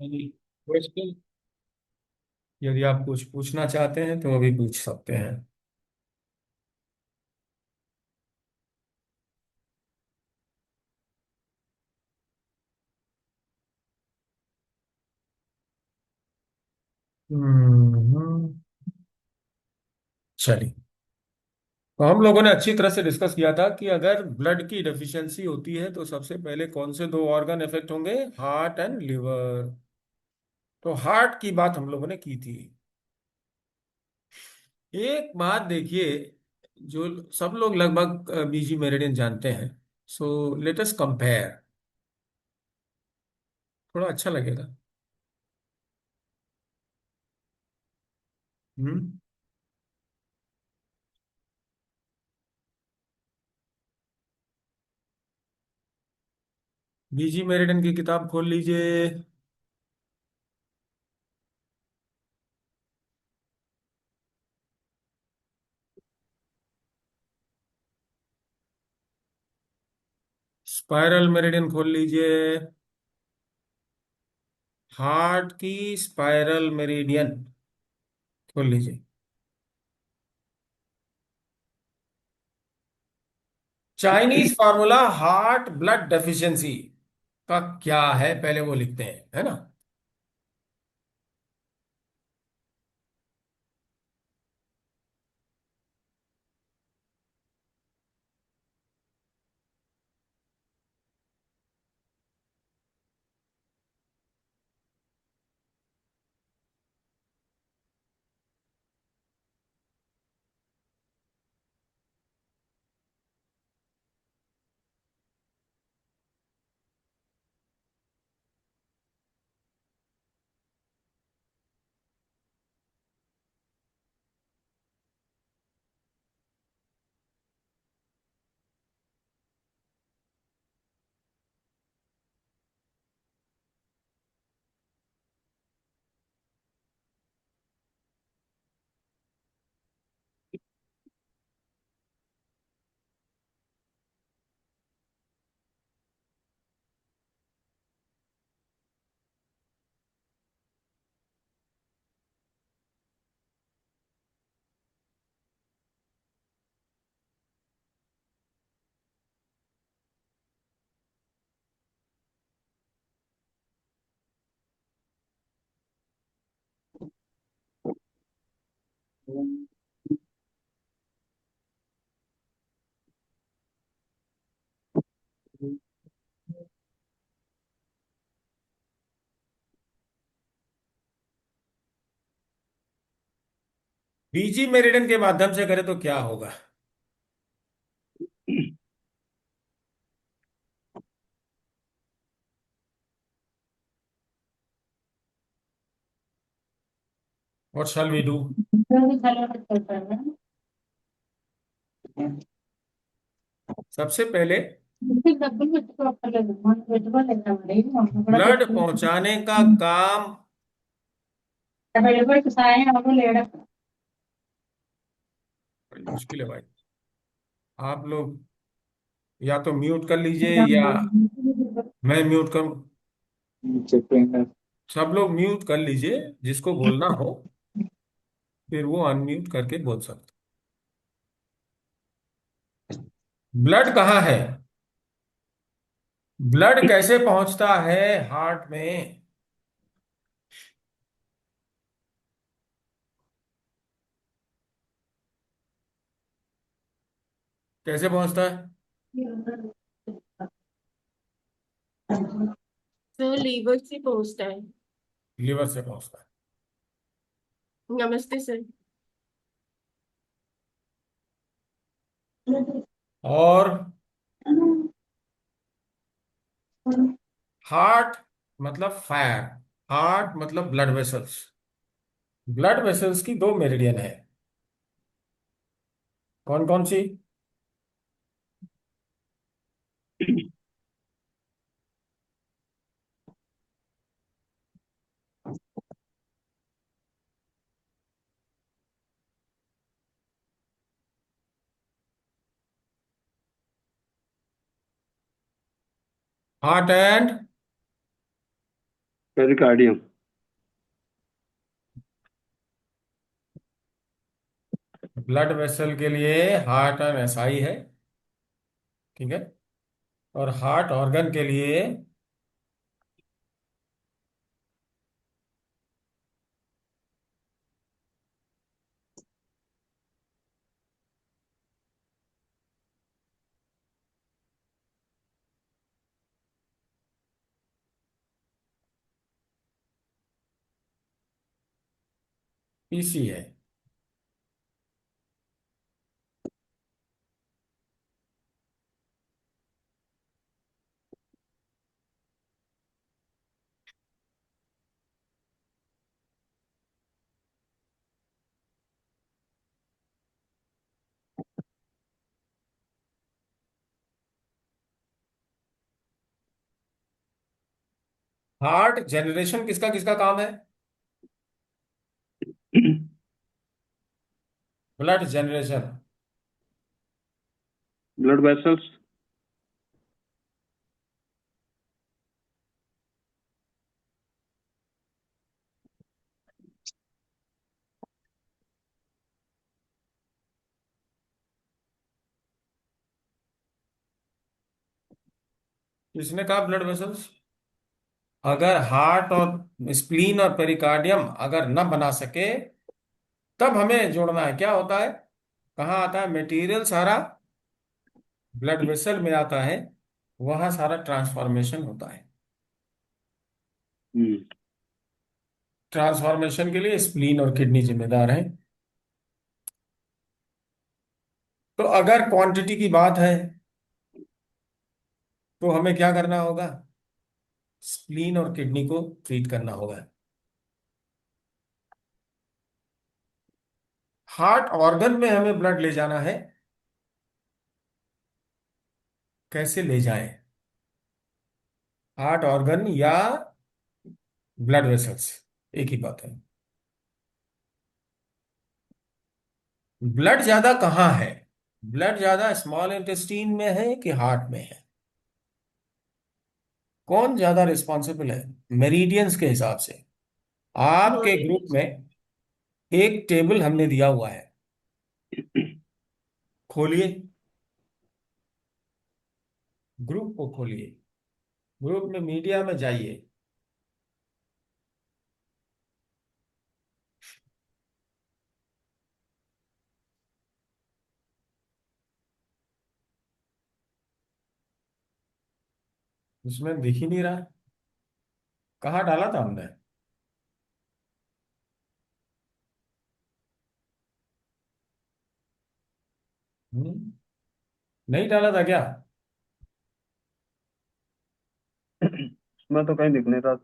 Any question? यदि आप कुछ पूछना चाहते हैं तो अभी पूछ सकते हैं। हम्म। चलिए। तो हम लोगों ने अच्छी तरह से डिस्कस किया था कि अगर ब्लड की डेफिशिएंसी होती है तो सबसे पहले कौन से दो ऑर्गन इफेक्ट होंगे, हार्ट एंड लिवर। तो हार्ट की बात हम लोगों ने की थी। एक बात देखिए, जो सब लोग लगभग बीजी मेरिडियन जानते हैं। सो लेट अस कंपेयर, थोड़ा अच्छा लगेगा। हम्म। बीजी मेरिडियन की किताब खोल लीजिए। स्पाइरल मेरिडियन खोल लीजिए। हार्ट की स्पाइरल मेरिडियन खोल लीजिए। Chinese formula heart blood deficiency का क्या है, पहले वो लिखते हैं, है ना। बीजी मेरिडियन के माध्यम से करें तो क्या होगा? What shall we do? सबसे पहले ब्लड पहुंचाने का काम। बड़ी मुश्किल है भाई। आप लोग या तो म्यूट कर लीजिए या मैं म्यूट करूं। सब लोग म्यूट कर लीजिए, जिसको बोलना हो फिर वो अनम्यूट करके बोल सकते। ब्लड कहाँ है? ब्लड कैसे पहुंचता है हार्ट में? कैसे पहुंचता है? सर लीवर से पहुंचता है। लीवर से पहुंचता नमस्ते सर। है। और हार्ट मतलब फायर, हार्ट मतलब ब्लड वेसल्स। ब्लड वेसल्स की दो मेरिडियन है। कौन कौन सी? Heart and pericardium. Blood vessel के लिए हार्ट एंड एसआई है। ठीक है। और हार्ट ऑर्गन के लिए पीसी है। हार्ट जनरेशन किसका किसका काम है? Blood generation. Blood vessels. किसने कहा ब्लड वेसल्स? अगर हार्ट और स्प्लीन और पेरिकार्डियम अगर न बना सके, तब हमें जोड़ना है। क्या होता है? कहाँ आता है मटेरियल सारा? ब्लड वेसल में आता है। वहां सारा ट्रांसफॉर्मेशन होता है। हम्म। ट्रांसफॉर्मेशन के लिए स्प्लीन और किडनी जिम्मेदार हैं। तो अगर क्वांटिटी की बात है, तो हमें क्या करना होगा? स्प्लीन और किडनी को ट्रीट करना होगा। हार्ट ऑर्गन में हमें ब्लड ले जाना है। कैसे ले जाएं? हार्ट ऑर्गन या ब्लड वेसल्स, एक ही बात है। ब्लड ज्यादा कहाँ है? ब्लड ज्यादा स्मॉल इंटेस्टीन में है कि हार्ट में है? कौन ज्यादा रिस्पॉन्सिबल है मेरिडियंस के हिसाब से? आपके ग्रुप नॉलेज। में एक टेबल हमने दिया हुआ है। खोलिए, ग्रुप को खोलिए, ग्रुप में मीडिया में जाइए। उसमें दिख ही नहीं रहा। कहाँ डाला था हमने? हम्म, नहीं डाला था क्या? मैं तो कहीं दिख नहीं रहा।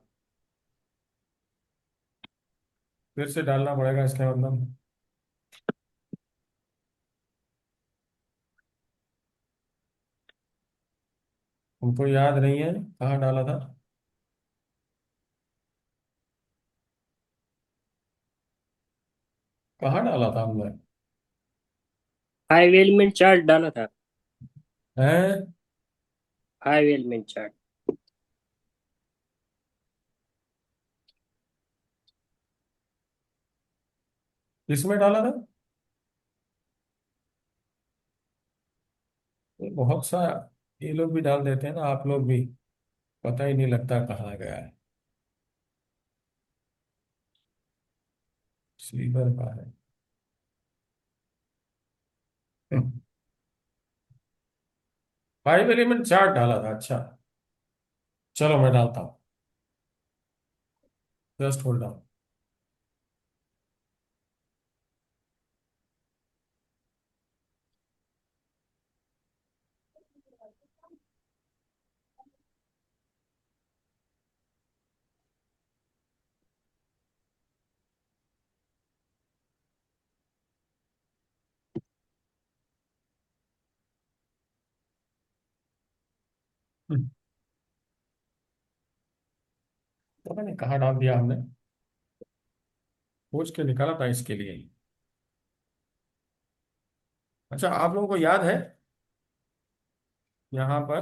फिर से डालना पड़ेगा इसका मतलब। हमको याद नहीं है कहाँ डाला था। कहाँ डाला था हमने? 5 एलिमेंट चार्ट डाला था। हैं? 5 एलिमेंट चार्ट। किसमें डाला था? ये बहुत सा, ये लोग भी डाल देते हैं ना, आप लोग भी। पता ही नहीं लगता कहाँ गया है। स्लीपर का है। 5 एलिमेंट चार्ट डाला था, अच्छा। चलो मैं डालता हूँ। Just hold on. पता नहीं कहाँ डाल दिया हमने। खोज के निकाला था इसके लिए। अच्छा, आप लोगों को याद है यहाँ पर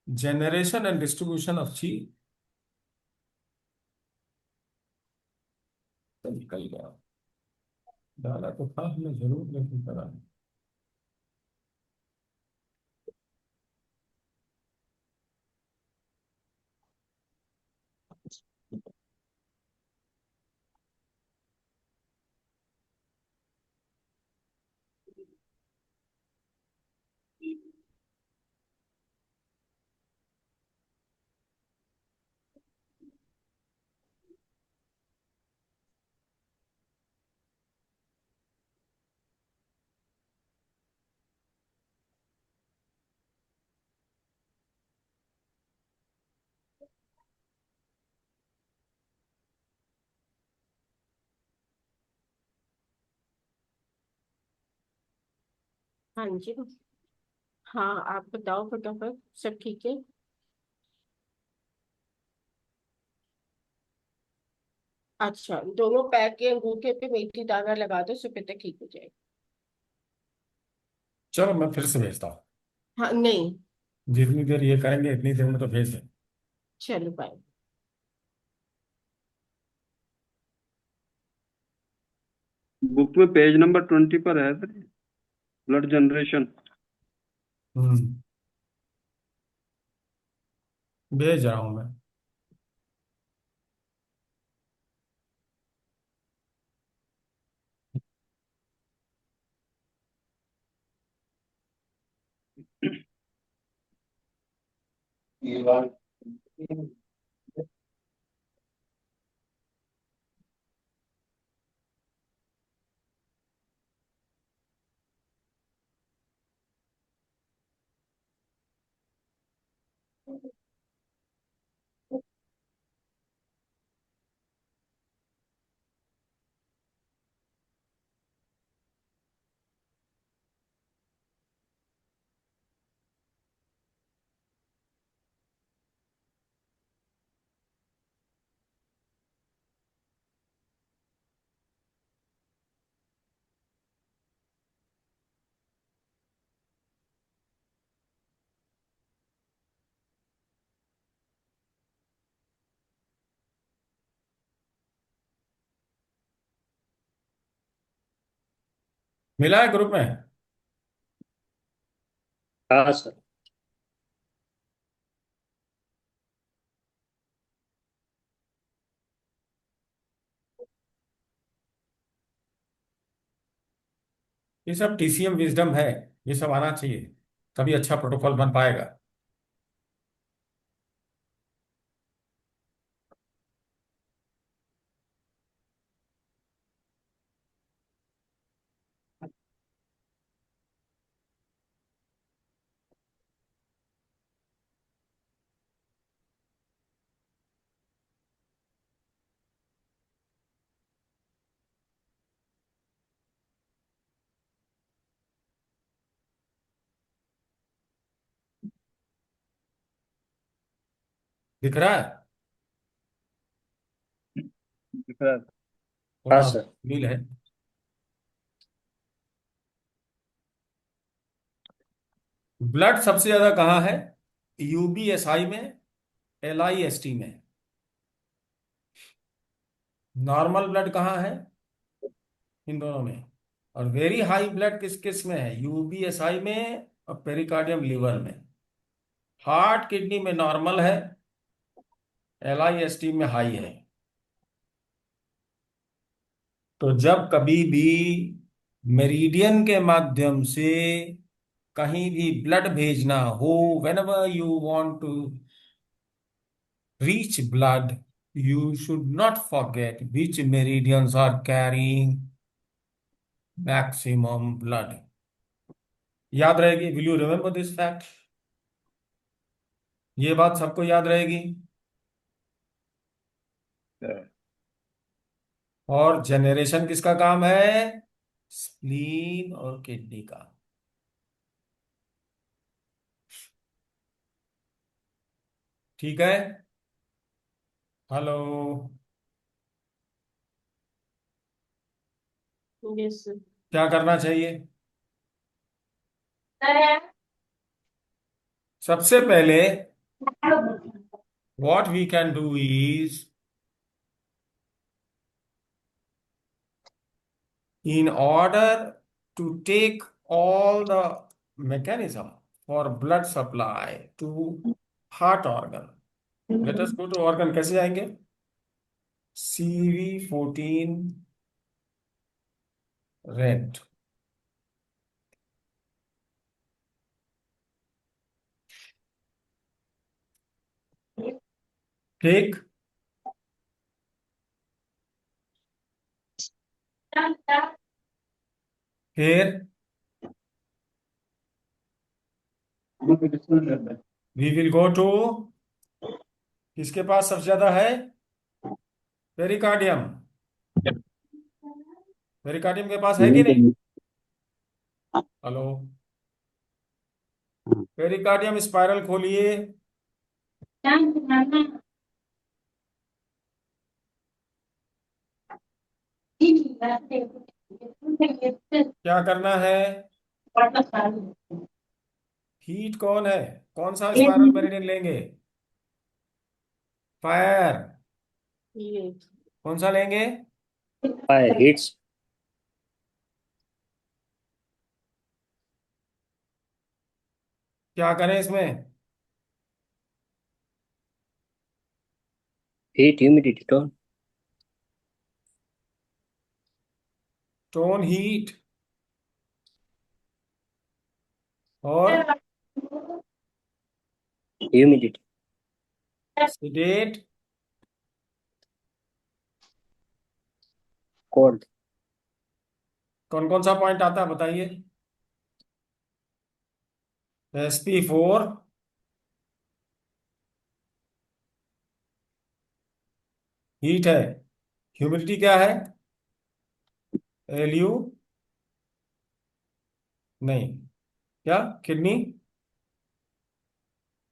जनरेशन एंड डिस्ट्रीब्यूशन ऑफ ची? से निकल गया। डाला तो था हमने जरूर, लेकिन पता नहीं। हाँ जी। हाँ, आप बताओ फटाफट, सब ठीक है? अच्छा, दोनों पैर के अंगूठे पे मेथी दाना लगा दो, सुबह तक ठीक हो जाएगा। चलो मैं फिर से भेजता हूँ। हाँ, नहीं। जितनी देर ये करेंगे इतनी देर में तो भेज दें। चलो बाय। बुक में पेज नंबर 20 पर है सर, ब्लड जनरेशन। हम्म, भेज रहा हूँ मैं। मिला है ग्रुप में। हाँ सर। ये सब टीसीएम विजडम है, ये सब आना चाहिए, तभी अच्छा प्रोटोकॉल बन पाएगा। दिख रहा है? दिख रहा है। हाँ थोड़ा सर। नील है। ब्लड सबसे ज्यादा कहाँ है? यूबीएसआई में, एलआईएसटी में। नॉर्मल ब्लड कहाँ है? इन दोनों में। और वेरी हाई ब्लड किस किस में है? यूबीएसआई में और पेरिकार्डियम लीवर में। हार्ट किडनी में नॉर्मल है, एलआईएसटी में हाई है। तो जब कभी भी मेरिडियन के माध्यम से कहीं भी ब्लड भेजना हो, whenever you want to reach blood, you should not forget which meridians are carrying maximum blood. याद रहेगी? Will you remember this fact? ये बात सबको याद रहेगी। और जनरेशन किसका काम है? स्प्लीन और किडनी का। ठीक है। हेलो। यस। क्या करना चाहिए? सबसे पहले what we can do is in order to take all the mechanism for blood supply to heart organ. Let us go to organ. कैसे जाएंगे? CV14 red. ठीक। फिर we will go to किसके पास सबसे ज्यादा है? पेरिकार्डियम। पेरिकार्डियम के पास है कि नहीं? हेलो। पेरिकार्डियम स्पाइरल खोलिए। क्या करना है? हीट कौन है? कौन सा स्पाइरल मेरिडियन लेंगे? फायर। ये कौन सा लेंगे? Fire hits. क्या करें इसमें? Heat, humidity, tone. Tone heat और Humidity. सीडेट। Cold. कौन कौन सा पॉइंट आता है बताइए? SP4 हीट है। ह्यूमिडिटी क्या है? LU नहीं। क्या? किडनी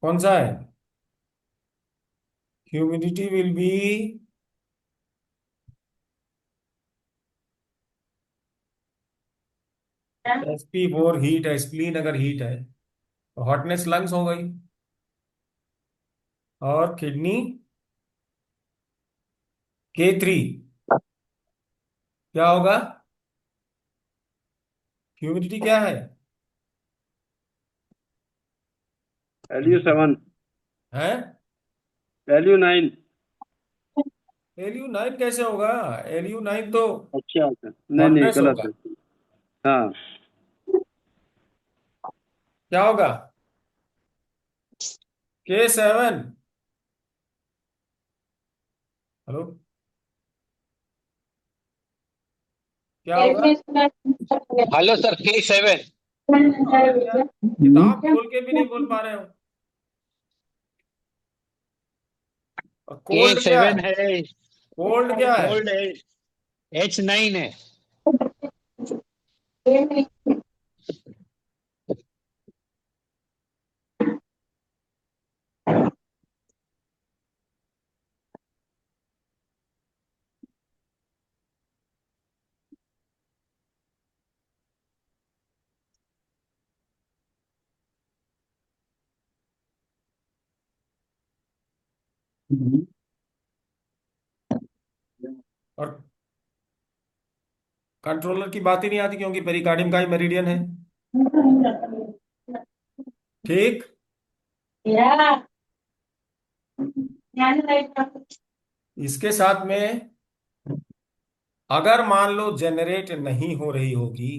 कौन सा है? Humidity will be SP4 heat है। स्प्लीन अगर हीट है तो हॉटनेस लंग्स हो गई। और किडनी K3 क्या होगा? ह्यूमिडिटी क्या है? LU7, है? LU9। LU9 कैसे होगा? LU9 तो अच्छा अच्छा, नहीं नहीं, हॉटनेस गलत होगा। है। हाँ। क्या होगा? K7। हेलो। क्या होगा? Hello sir, K7। अरे यार, किताब खोल के भी नहीं बोल पा रहे हो। और के कोल्ड क्या सेवन है? है। कोल्ड क्या है? कोल्ड H9 है। और कंट्रोलर की बात ही नहीं आती क्योंकि पेरिकार्डियम का ही मेरिडियन है। ठीक। इसके साथ में अगर मान लो जनरेट नहीं हो रही होगी,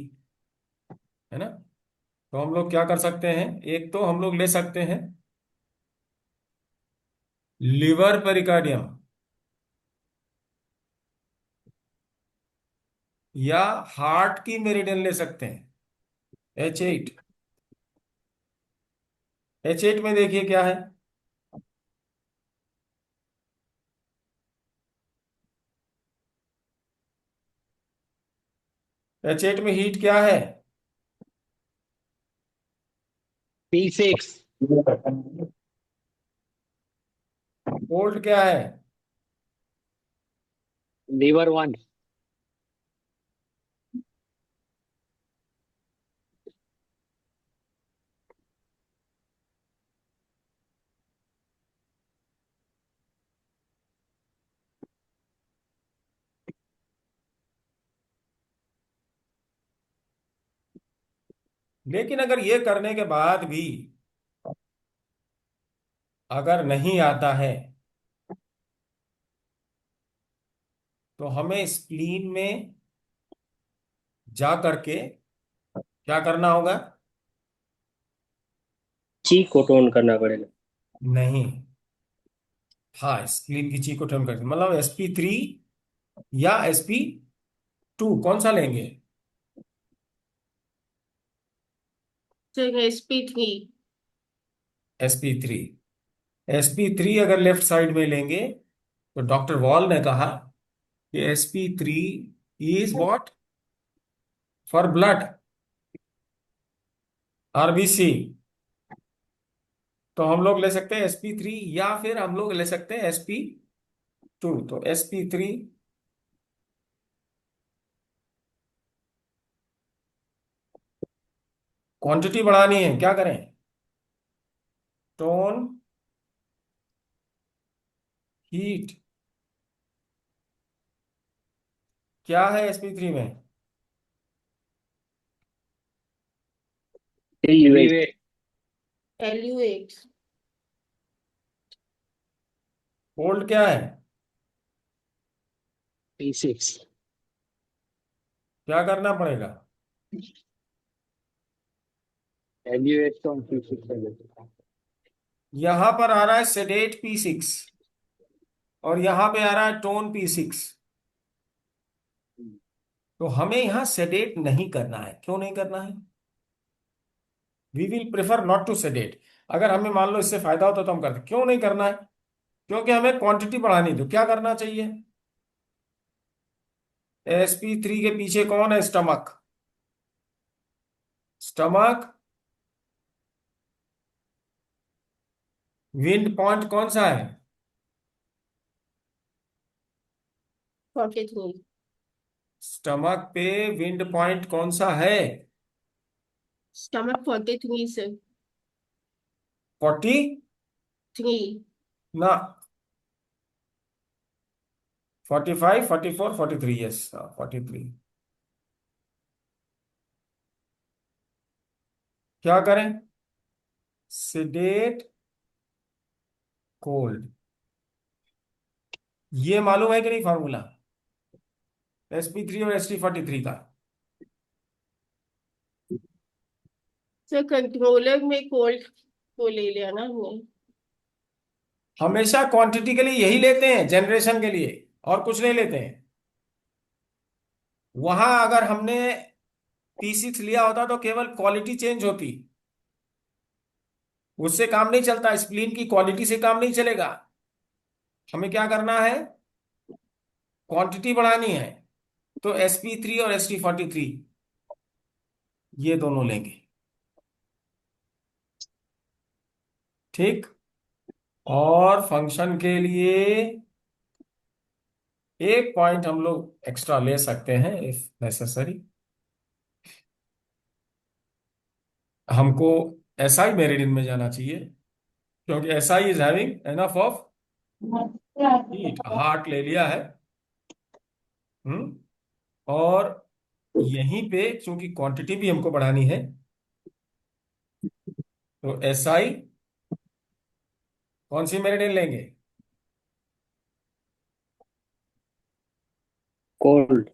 है ना, तो हम लोग क्या कर सकते हैं? एक तो हम लोग ले सकते हैं लिवर पेरिकार्डियम, या हार्ट की मेरिडियन ले सकते हैं H8। H8 में देखिए क्या है? H8 में हीट क्या है? P6। कोल्ड क्या है? Liver 1। लेकिन अगर ये करने के बाद भी अगर नहीं आता है तो हमें स्प्लीन में जा करके क्या करना होगा? ची को टोन करना पड़ेगा। नहीं, हाँ, स्प्लीन की ची को टर्न करके मतलब sp3 या sp2 कौन सा लेंगे? Sir sp3। sp3। sp3 अगर लेफ्ट साइड में लेंगे तो डॉक्टर वॉल ने कहा कि sp3 is what? For blood, RBC. तो हम लोग ले सकते हैं sp3 या फिर हम लोग ले सकते हैं sp2। तो sp3 क्वांटिटी बढ़ानी है, क्या करें? टोन हीट क्या है sp3 में? LU8। Elevate. LU8। कोल्ड क्या है? P6. क्या करना पड़ेगा? Elevate from P6 है। यहां पर आ रहा है सेडेट P6 और यहां पे आ रहा है टोन P6। तो हमें यहां सेडेट नहीं करना है। क्यों नहीं करना है? We will prefer not to sedate. अगर हमें मान लो इससे फायदा होता तो हम करते। क्यों नहीं करना है? क्योंकि हमें क्वांटिटी बढ़ानी। तो क्या करना चाहिए? sp3 के पीछे कौन है? स्टमक। स्टमक विंड पॉइंट कौन सा है? 43। स्टमक पे विंड पॉइंट कौन सा है? Stomach 43 sir. 40 3। ना, 45, 44, 43। यस, 43। क्या करें? Sedate cold. ये मालूम है कि नहीं फॉर्मूला sp3 और sp43 का? सर कंट्रोलर में कोल्ड को ले लिया ना हमने। हमेशा क्वांटिटी के लिए यही लेते हैं, जनरेशन के लिए, और कुछ नहीं लेते हैं। वहां अगर हमने P6 लिया होता तो केवल क्वालिटी चेंज होती, उससे काम नहीं चलता। स्प्लीन की क्वालिटी से काम नहीं चलेगा। हमें क्या करना है? क्वांटिटी बढ़ानी है। तो sp3 और sp43 ये दोनों लेंगे। ठीक। और फंक्शन के लिए एक पॉइंट हम लोग एक्स्ट्रा ले सकते हैं इफ नेसेसरी। हमको SI मेरिडियन में जाना चाहिए क्योंकि SI is having enough of heat. Heart ले लिया है। हम्म। और यहीं पे चूंकि क्वांटिटी भी हमको बढ़ानी है तो SI कौन सी मेरिडियन लेंगे? कोल्ड।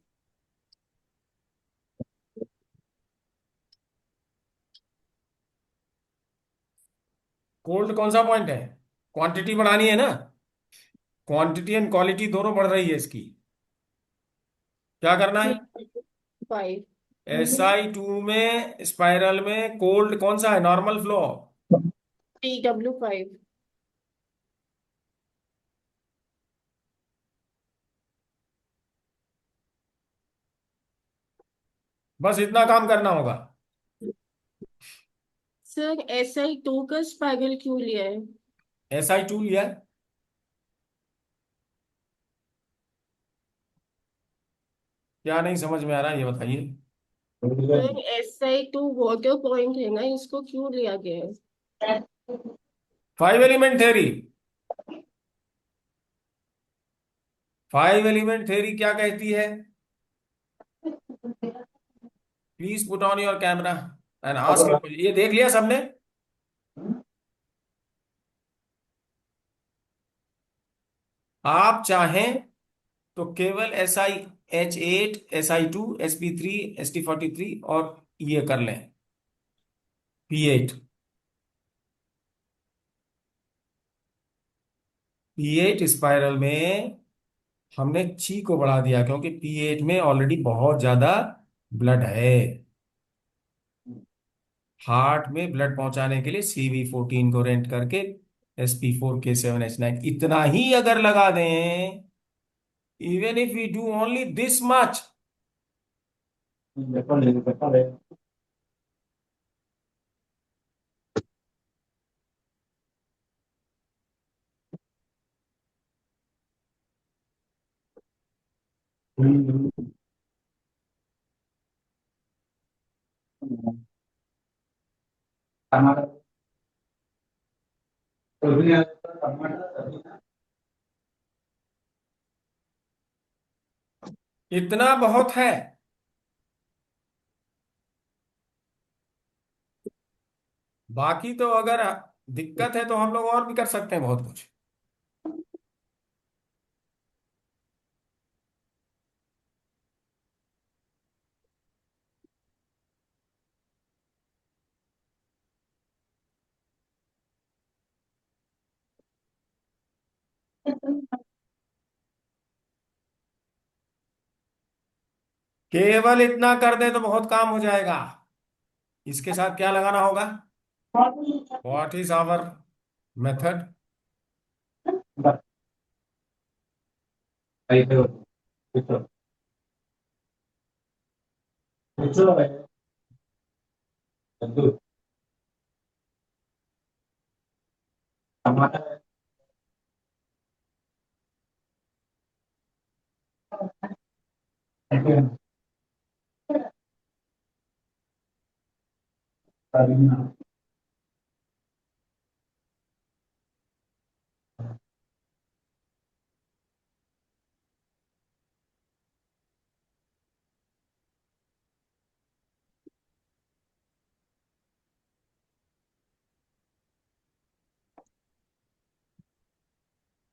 कोल्ड कौन सा पॉइंट है? क्वांटिटी बढ़ानी है ना। क्वांटिटी एंड क्वालिटी दोनों बढ़ रही है इसकी। क्या करना है? 5। SI2 में स्पाइरल में कोल्ड कौन सा है? Normal flow. TW5। बस इतना काम करना होगा। सर SI2 का स्पाइरल क्यों लिया है? SI2 लिया है। क्या नहीं समझ में आ रहा है ये बताइए। सर SI2 वाटर पॉइंट है ना, इसको क्यों लिया गया है? 5 एलिमेंट थ्योरी। 5 एलिमेंट थ्योरी क्या कहती है? Please put on your camera. And ask, ये देख लिया सबने? आप चाहें तो केवल SI8 SI2 SP3 ST43 और ये कर लें P8। P8 स्पाइरल में हमने ची को बढ़ा दिया क्योंकि P8 में ऑलरेडी बहुत ज्यादा ब्लड है। हार्ट में ब्लड पहुंचाने के लिए CV14 को रेंट करके SP4K7H9 इतना ही अगर लगा दें, even if we do only this much, इतना बहुत है। बाकी तो अगर दिक्कत है तो हम लोग और भी कर सकते हैं बहुत कुछ। केवल इतना कर दे तो बहुत काम हो जाएगा। इसके साथ क्या लगाना होगा? What is our method?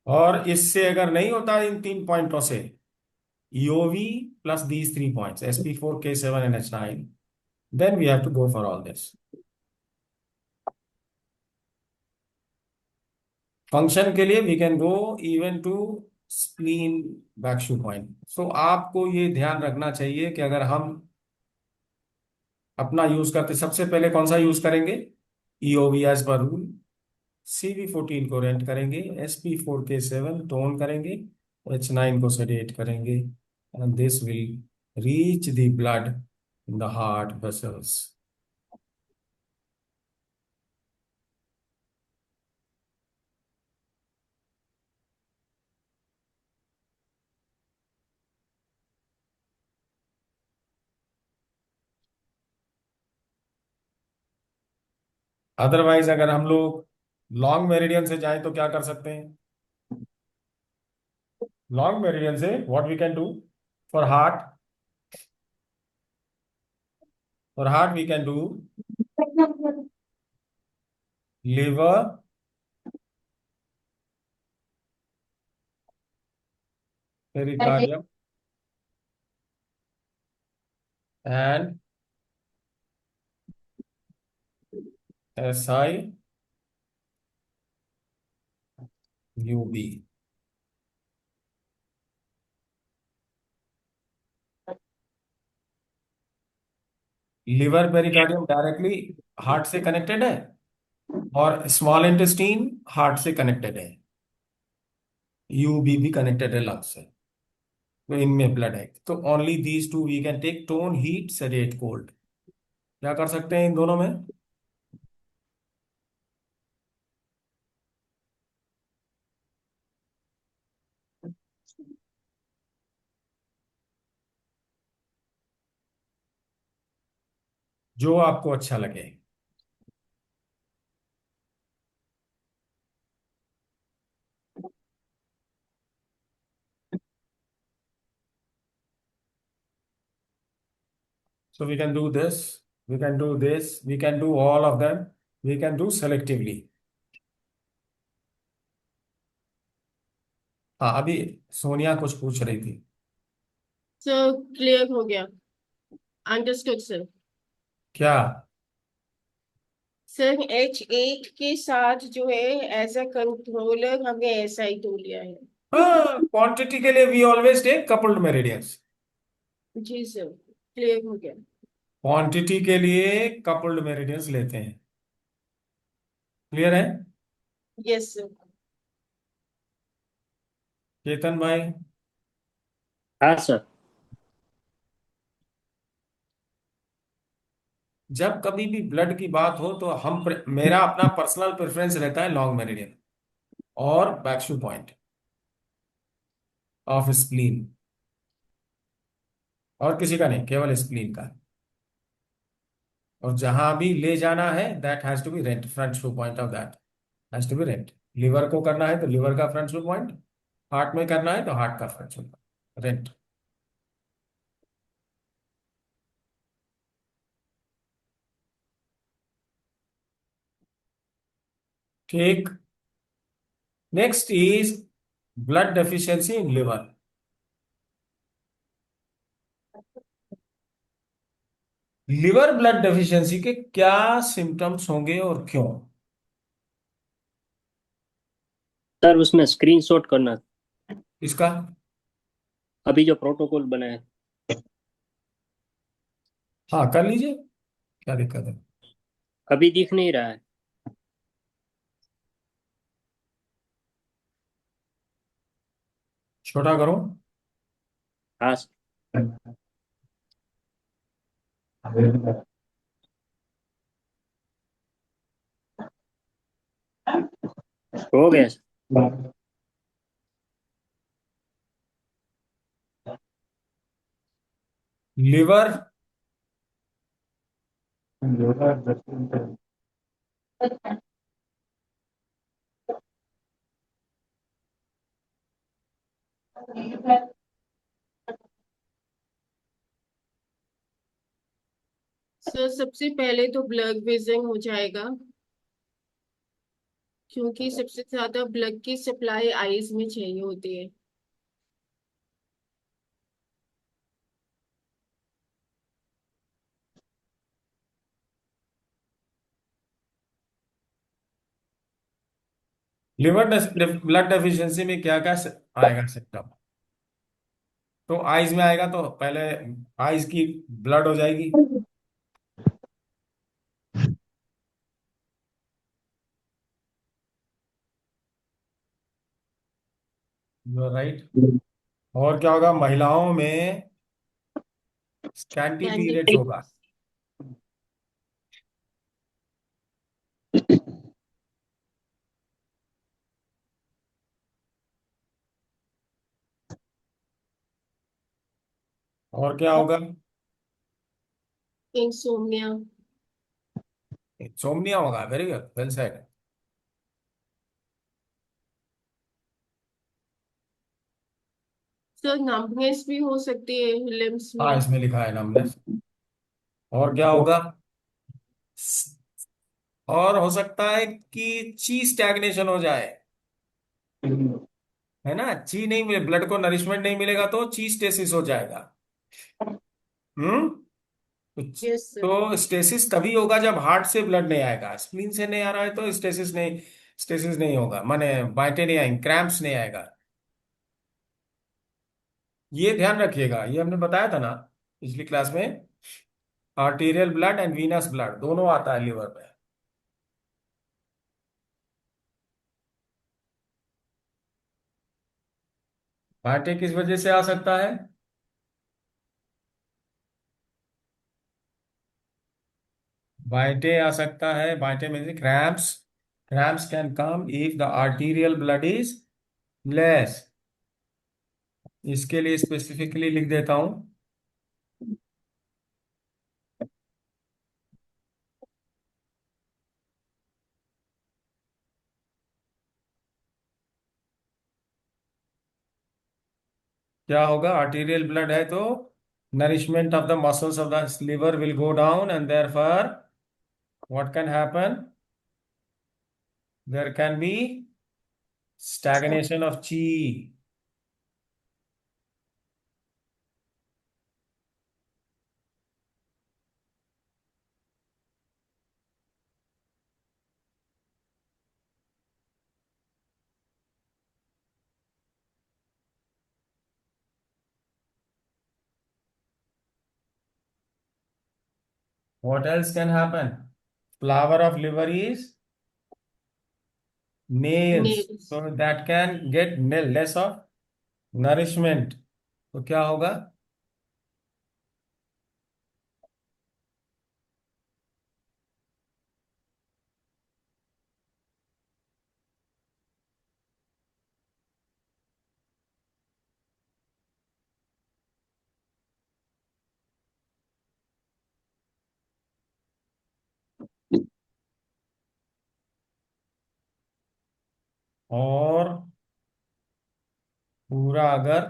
और इससे अगर नहीं होता इन 3 पॉइंटों से, EOV plus these 3 points SP4K7 and H9, then we have to go for all this। Function के लिए we can go even to spleen back shu point. So आपको ये ध्यान रखना चाहिए कि अगर हम अपना यूज करते, सबसे पहले कौन सा यूज करेंगे? EOV as per rule. CV14 को रेंट करेंगे, SP4K7 टोन करेंगे, H9 को सेडेट करेंगे, and this will reach the blood in the heart vessels. Otherwise अगर हम लोग लॉन्ग मेरिडियन से जाएं तो क्या कर सकते हैं? लॉन्ग मेरिडियन से what we can do for heart? For heart we can do liver, pericardium and SIUB। Liver pericardium directly heart से कनेक्टेड है और स्मॉल इंटेस्टीन हार्ट से कनेक्टेड है, यूबी भी कनेक्टेड है लंग से। तो इनमें ब्लड है तो only these two we can take tone heat sedate cold. क्या कर सकते हैं इन दोनों में? जो आपको अच्छा लगे। So we can do this. We can do this. We can do all of them. We can do selectively. हाँ, अभी सोनिया कुछ पूछ रही थी। सर क्लियर हो गया। Understood sir. क्या? सर H8 के साथ जो है एज अ कंट्रोलर हमने SI2 लिया है। हाँ, क्वांटिटी के लिए we always take coupled meridians. जी सर, क्लियर हो गया। क्वांटिटी के लिए कपल्ड मेरिडियंस लेते हैं। क्लियर है? Yes sir. केतन भाई? हाँ सर। जब कभी भी ब्लड की बात हो तो मेरा अपना पर्सनल प्रेफरेंस रहता है लॉन्ग मेरिडियन और बैक्शू पॉइंट ऑफ स्प्लीन। और किसी का नहीं, केवल स्प्लीन का। और जहां भी ले जाना है that has to be rent, front shu point of that has to be rent. Liver को करना है तो लिवर का फ्रंट शू पॉइंट, हार्ट में करना है तो हार्ट का फ्रंट शू पॉइंट, रेंट। ठीक। Next is blood deficiency in liver. Liver blood deficiency के क्या सिम्टम्स होंगे और क्यों? सर उसमें स्क्रीनशॉट करना, इसका? अभी जो प्रोटोकॉल बना है। हाँ, कर लीजिए, क्या दिक्कत है? अभी दिख नहीं रहा है। छोटा करो। हाँ हो गया सर। लिवर सर सबसे पहले तो ब्लड विजिंग हो जाएगा, क्योंकि सबसे ज्यादा ब्लड की सप्लाई आईज में चाहिए होती है। लिवर ब्लड डेफिशिएंसी में क्या क्या आएगा सिम्टम? तो आइज में आएगा तो पहले आइज की ब्लड हो जाएगी। You are right. और क्या होगा? महिलाओं में स्कैंटी कैंडी। पीरियड्स होगा। और क्या होगा? इंसोम्निया। सोमनिया होगा। Very good, well said. Sir numbness भी हो सकती है लिम्स हाँ, में। इसमें लिखा है नमनेस। और क्या होगा? और हो सकता है कि ची स्टैग्नेशन हो जाए, है ना? ची नहीं मिले, ब्लड को नरिशमेंट नहीं मिलेगा तो ची स्टेसिस हो जाएगा। हम्म। तो यस सर। तो स्टेसिस तभी होगा जब हार्ट से ब्लड नहीं आएगा। स्प्लीन से नहीं आ रहा है तो स्टेसिस नहीं होगा, माने बाइटें नहीं आएंगे, क्रैम्प्स नहीं आएगा। ये ध्यान रखिएगा, ये हमने बताया था ना पिछली क्लास में। Arterial blood and venous blood दोनों आता है लिवर में। बाइटें किस वजह से आ सकता है? बाइटें आ सकता है, बाइटें में cramps. Cramps can come if the arterial blood is less. इसके लिए स्पेसिफिकली लिख देता हूं। क्या होगा? आर्टीरियल ब्लड है तो nourishment of the muscles of the liver will go down, and therefore what can happen? There can be stagnation of chi. What else can happen? Flower of liver is nails, nails. so that can get less of nourishment. तो क्या होगा? और पूरा अगर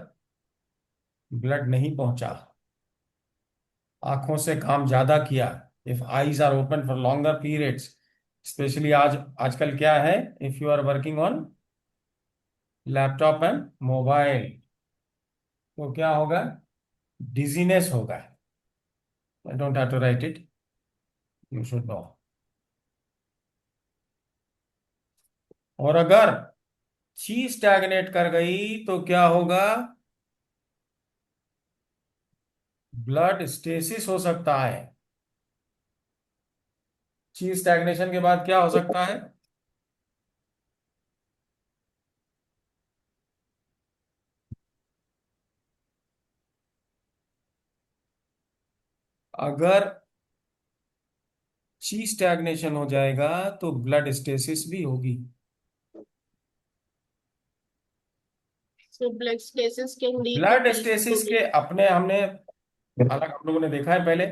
blood नहीं पहुंचा, आंखों से काम ज्यादा किया, if eyes are open for longer periods, specially आजकल क्या है, if you are working on laptop and mobile, तो क्या होगा? डिजीनेस होगा. I don't have to write it, you should know. और अगर ची स्टैग्नेट कर गई तो क्या होगा? ब्लड स्टेसिस हो सकता है. ची स्टैग्नेशन के बाद क्या हो सकता है? अगर ची स्टैग्नेशन हो जाएगा तो ब्लड स्टेसिस भी होगी. So blood stasis can lead to blood stasis के peacefully. अपने हमने अलग हम लोगों ने देखा है पहले.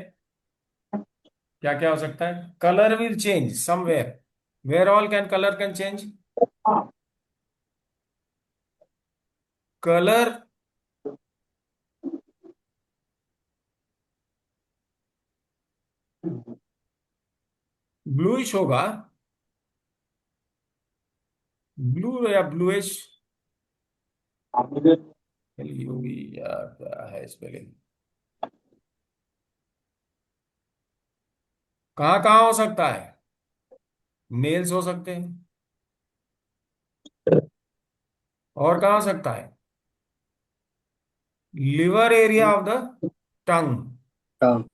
क्या क्या हो सकता है? Colour will change somewhere. Where all can colour can change? Colour bluish होगा. ब्लू या ब्लूइश होगी या क्या है स्पेलिंग? कहाँ कहाँ हो सकता है? नेल्स हो सकते हैं. और कहाँ हो सकता है? Liver area of the tongue. हाँ।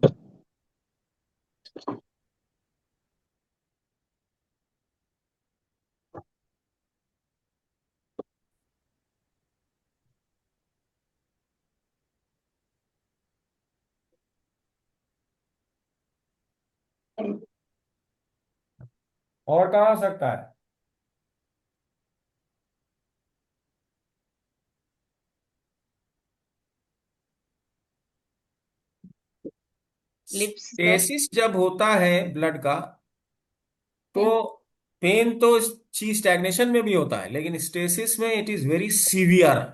और कहाँ हो सकता है? Lips, sir. स्टेसिस जब होता है ब्लड का, तो Hmm. पेन तो ची स्टैग्नेशन में भी होता है, लेकिन स्टेसिस में it is very severe.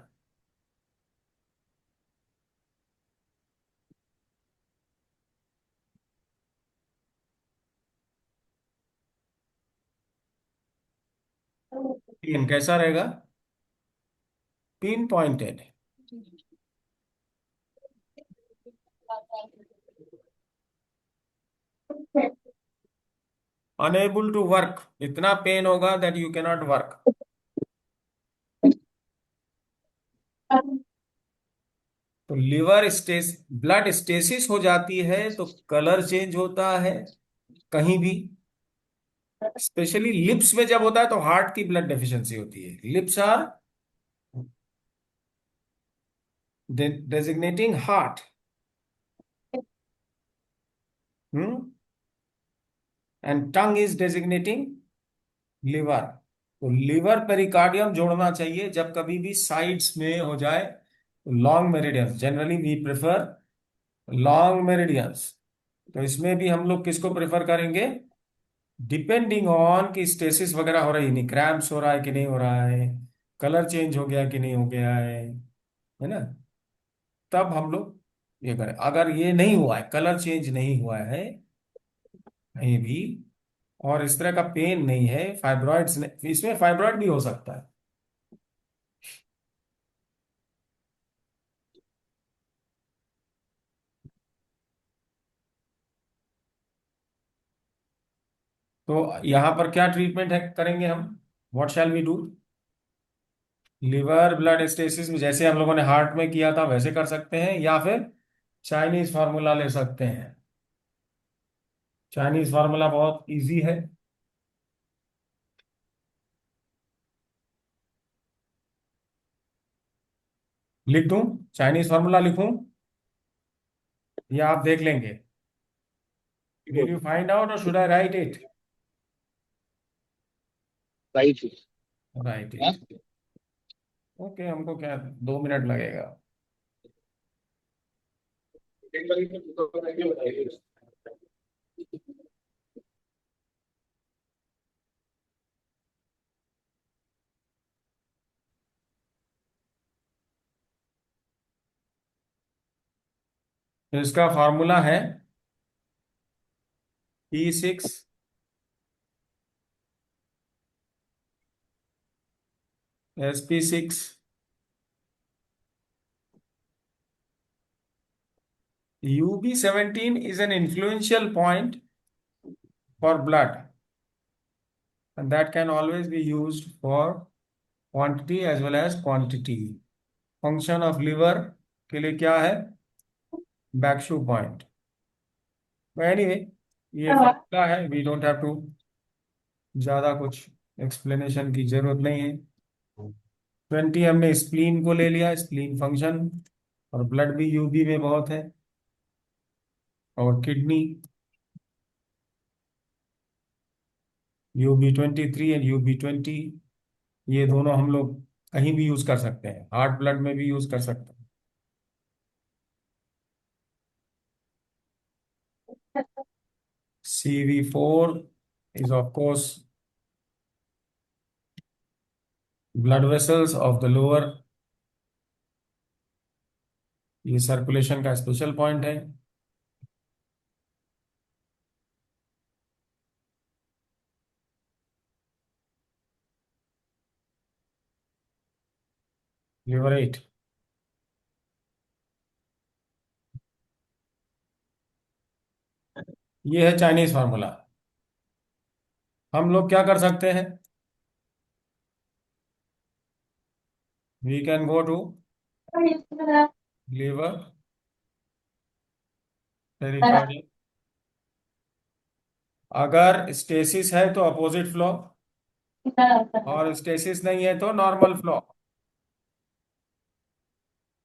Pain कैसा रहेगा? Pin pointed. Unable to work. इतना पेन होगा दैट यू कैनॉट वर्क. तो लिवर स्टेस ब्लड स्टेसिस हो जाती है तो कलर चेंज होता है कहीं भी. स्पेशली लिप्स में जब होता है तो हार्ट की ब्लड डेफिशिएंसी होती है. Lips are designating heart. And tongue is designating liver. तो लिवर पेरिकार्डियम जोड़ना चाहिए जब कभी भी साइड्स में हो जाए. Long meridians generally we prefer long meridians. तो इसमें भी हम लोग किसको प्रेफर करेंगे? डिपेंडिंग ऑन कि स्टेसिस वगैरह हो रही नहीं, क्रैम्प्स हो रहा है कि नहीं हो रहा है, कलर चेंज हो गया कि नहीं हो गया है ना, तब हम लोग ये करें। अगर ये नहीं हुआ है, कलर चेंज नहीं हुआ है कहीं भी, और इस तरह का पेन नहीं है, फाइब्रॉइड्स नहीं, इसमें फाइब्रॉइड भी हो सकता है। तो यहाँ पर क्या ट्रीटमेंट है करेंगे हम? What shall we do? Liver blood stasis में जैसे हम लोगों ने हार्ट में किया था वैसे कर सकते हैं, या फिर चाइनीज फार्मूला ले सकते हैं। चाइनीज फार्मूला बहुत इजी है। लिख दूं? चाइनीज फार्मूला लिखूं या आप देख लेंगे? विल यू फाइंड आउट और should I right it? Right. Right Huh? It. Okay, हमको क्या 2 मिनट लगेगा। तो इसका फार्मूला है P6 SP6 UB17 is an influential point for blood, and that can always be used for quantity as well as quantity. Function of liver के लिए क्या है? बैक्शू पॉइंट। एनीवे, ये फार्मूला है, वी डोंट हैव टू ज्यादा कुछ explanation की जरूरत नहीं है। 20 हमने स्प्लीन को ले लिया, स्प्लीन फंक्शन, और ब्लड भी यूबी में बहुत है, और किडनी UB23 एंड UB20, ये दोनों हम लोग कहीं भी यूज कर सकते हैं, हार्ट ब्लड में भी यूज कर सकते हैं। CV4 is of course blood vessels of the lower, ये सर्कुलेशन का स्पेशल पॉइंट है। लिवर 8, ये है चाइनीज फार्मूला। हम लोग क्या कर सकते हैं? We can go to liver, pericardium. अगर स्टेसिस है तो अपोजिट फ्लो, और स्टेसिस नहीं है तो नॉर्मल फ्लो।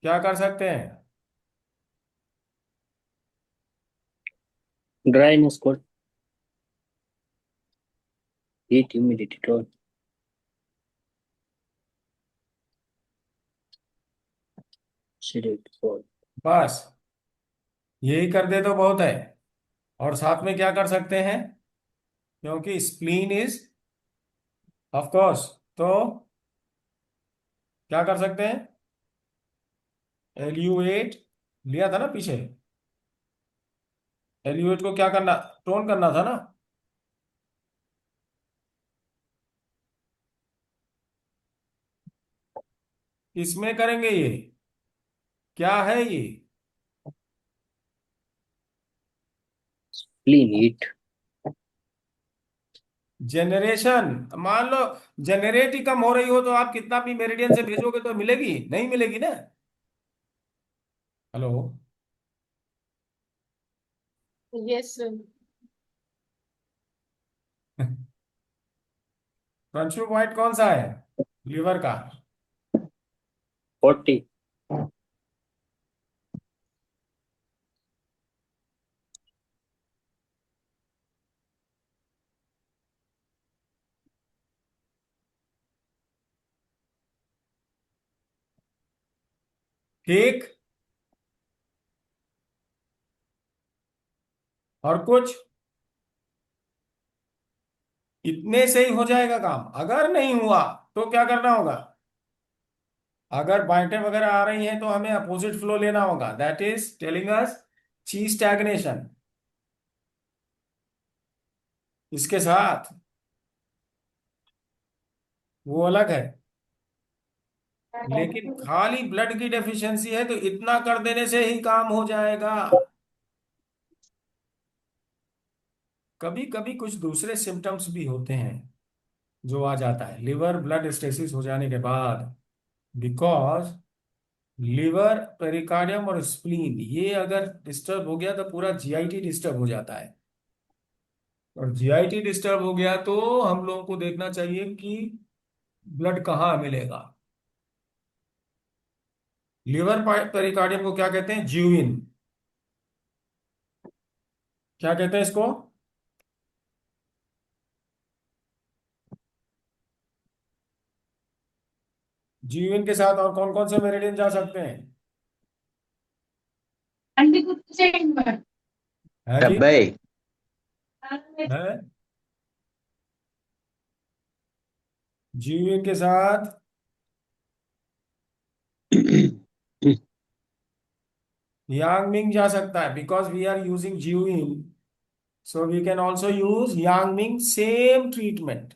क्या कर सकते हैं? ड्राइनेस को heat humidity tone select for. बस यही कर दे तो बहुत है। और साथ में क्या कर सकते हैं, क्योंकि स्प्लीन इज ऑफ कोर्स, तो क्या कर सकते हैं? LU8 लिया था ना पीछे, LU8 को क्या करना, टोन करना था ना। किसमें करेंगे ये? क्या है ये? Clean heat. जनरेशन। मान लो जनरेट ही कम हो रही हो तो आप कितना भी मेरिडियन से भेजोगे तो मिलेगी नहीं, मिलेगी ना। हेलो? यस। फ्रंशु पॉइंट कौन सा है लिवर का? 40। ठीक। और कुछ? इतने से ही हो जाएगा काम? अगर नहीं हुआ तो क्या करना होगा? अगर बाइटें वगैरह आ रही हैं तो हमें अपोजिट फ्लो लेना होगा, दैट इज टेलिंग अस ची स्टैग्नेशन। इसके साथ वो अलग है। लेकिन खाली ब्लड की डेफिशिएंसी है तो इतना कर देने से ही काम हो जाएगा। कभी कभी कुछ दूसरे सिम्टम्स भी होते हैं जो आ जाता है लिवर ब्लड स्टेसिस हो जाने के बाद। बिकॉज लिवर, पेरिकार्डियम और स्प्लीन ये अगर डिस्टर्ब हो गया तो पूरा जीआईटी डिस्टर्ब हो जाता है। और जीआईटी डिस्टर्ब हो गया तो हम लोगों को देखना चाहिए कि ब्लड कहाँ मिलेगा। लिवर पेरिकार्डियम को क्या कहते हैं? ज्यूइन। क्या कहते हैं इसको? ज्यूइन के साथ और कौन कौन से मेरिडियन जा सकते हैं? है जी? डब्बे। है। ज्यूइन के साथ यांगमिंग जा सकता है, because we are using Jueyin, so we can also use Yangming, same treatment.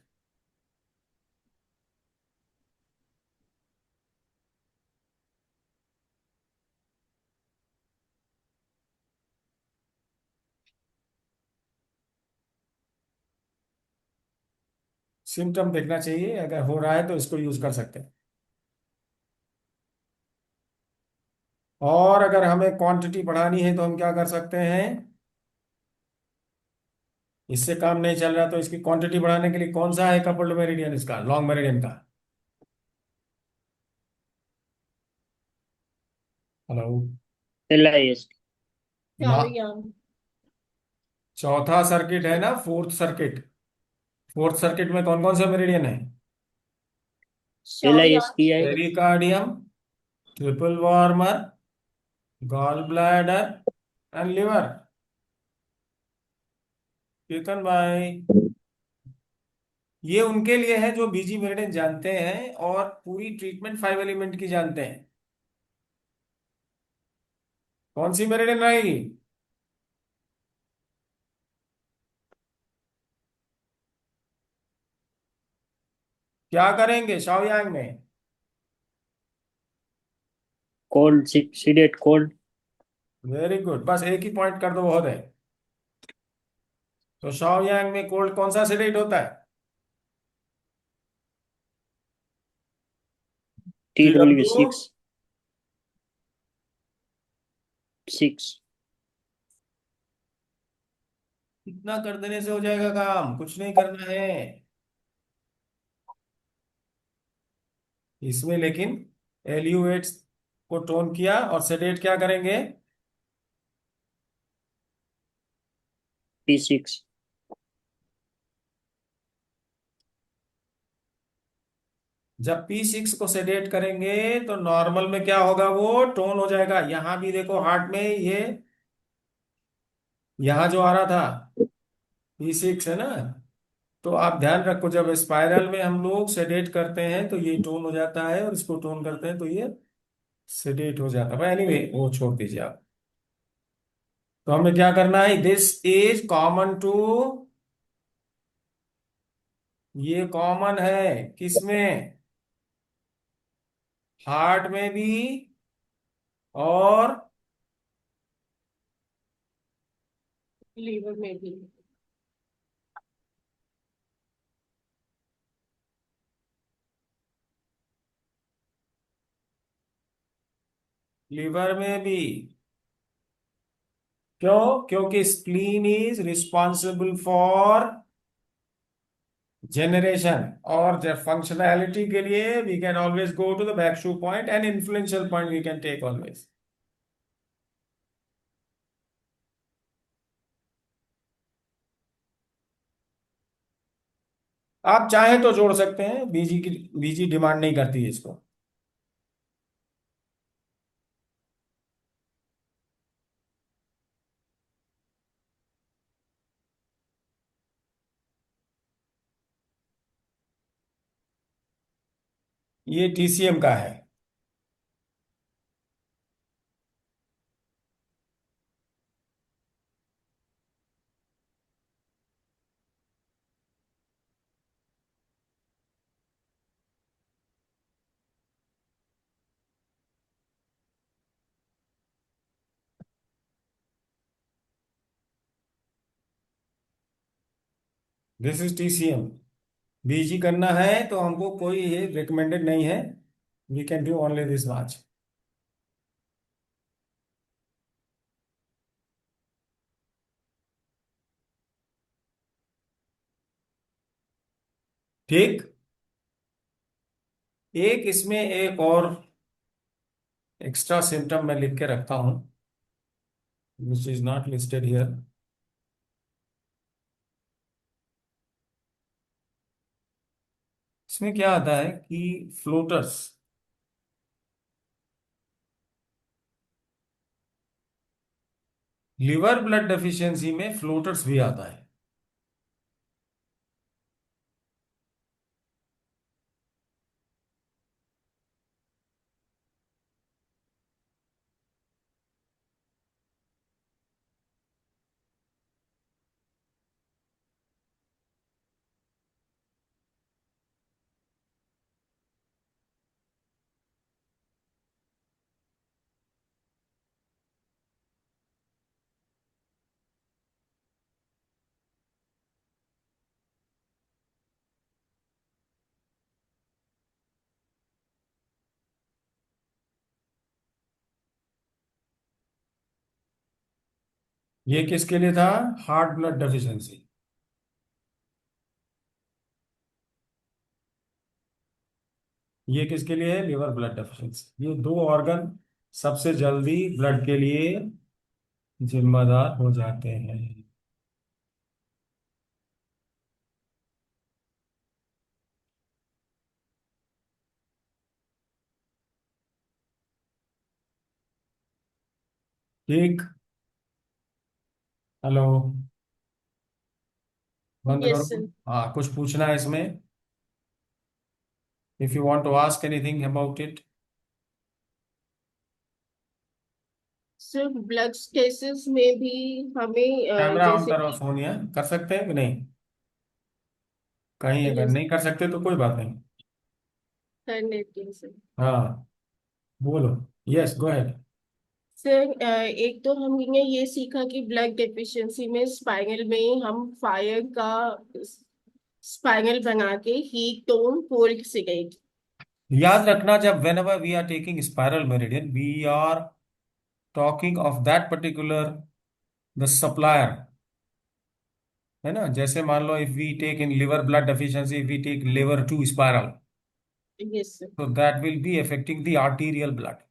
Symptom देखना चाहिए, अगर हो रहा है तो इसको यूज कर सकते हैं। और अगर हमें क्वांटिटी बढ़ानी है तो हम क्या कर सकते हैं? इससे काम नहीं चल रहा तो इसकी क्वांटिटी बढ़ाने के लिए कौन सा है कपल्ड मेरिडियन, इसका लॉन्ग मेरिडियन का? हेलो? LIS। ला शाओयान। चौथा सर्किट है ना, फोर्थ सर्किट। फोर्थ सर्किट में कौन कौन से मेरिडियन है? LIS shaoyang. की आएगा। Pericardium, triple warmer, gall bladder and liver. Ketan भाई, ये उनके लिए है जो बीजी मेरिडियन जानते हैं और पूरी ट्रीटमेंट 5 एलिमेंट की जानते हैं। कौन सी मेरिडियन रहेगी? क्या करेंगे शाओयांग में? Cold, seeded cold. Very good, बस एक ही पॉइंट कर दो बहुत है। तो शाओयांग में कोल्ड कौन सा सेडेट होता है? TW TW। 6। 6। इतना कर देने से हो जाएगा काम, कुछ नहीं करना है इसमें। लेकिन एल्यूएट्स को टोन किया और सेडेट क्या करेंगे? T6। जब P6 को सेडेट करेंगे तो नॉर्मल में क्या होगा, वो टोन हो जाएगा। यहां भी देखो हार्ट में ये यहां जो आ रहा था P6 है ना। तो आप ध्यान रखो, जब स्पाइरल में हम लोग सेडेट करते हैं तो ये टोन हो जाता है और इसको टोन करते हैं तो ये सेडेट हो जाता है। एनीवे वो छोड़ दीजिए आप। तो हमें क्या करना है, दिस इज कॉमन टू, ये कॉमन है किसमें? हार्ट में भी और लीवर में भी। लिवर में भी। क्यों? क्योंकि spleen is responsible for generation, और जब फंक्शनैलिटी के लिए we can always go to the back shu point and influential point we can take always. आप चाहें तो जोड़ सकते हैं, बीजी की बीजी डिमांड नहीं करती है इसको। ये TCM का है। This is TCM। BG करना है तो हमको कोई रिकमेंडेड नहीं है। We can do only this much. ठीक। एक इसमें एक और एक्स्ट्रा सिम्टम मैं लिख के रखता हूं, which is not listed here. इसमें क्या आता है कि फ्लोटर्स, लिवर ब्लड डेफिशिएंसी में फ्लोटर्स भी आता है। ये किसके लिए था? Heart blood deficiency. ये किसके लिए है? Liver blood deficiency. ये दो ऑर्गन सबसे जल्दी ब्लड के लिए जिम्मेदार हो जाते हैं। ठीक। हेलो। बंद यस करो। सर। हाँ, कुछ पूछना है इसमें? If you want to ask anything about it. Sir blood test में भी हमें कैमरा ऑन जैसे करो, कि सोनिया। कर सकते हैं कि नहीं? कहीं अगर यस नहीं कर सकते तो कोई बात नहीं। कर लेते हैं सर। हाँ, बोलो। Yes, go ahead. सर एक तो हमने ये सीखा कि ब्लड डेफिशिएंसी में स्पाइनल में हम फायर का स्पाइनल बना के हीट टोन कोल्ड सिगरेट। याद रखना, जब whenever we are taking spiral meridian, we are talking of that particular the supplier, है ना? जैसे मान लो, if we take in liver blood deficiency, if we take liver to spiral, yes sir. so that will be affecting the arterial blood.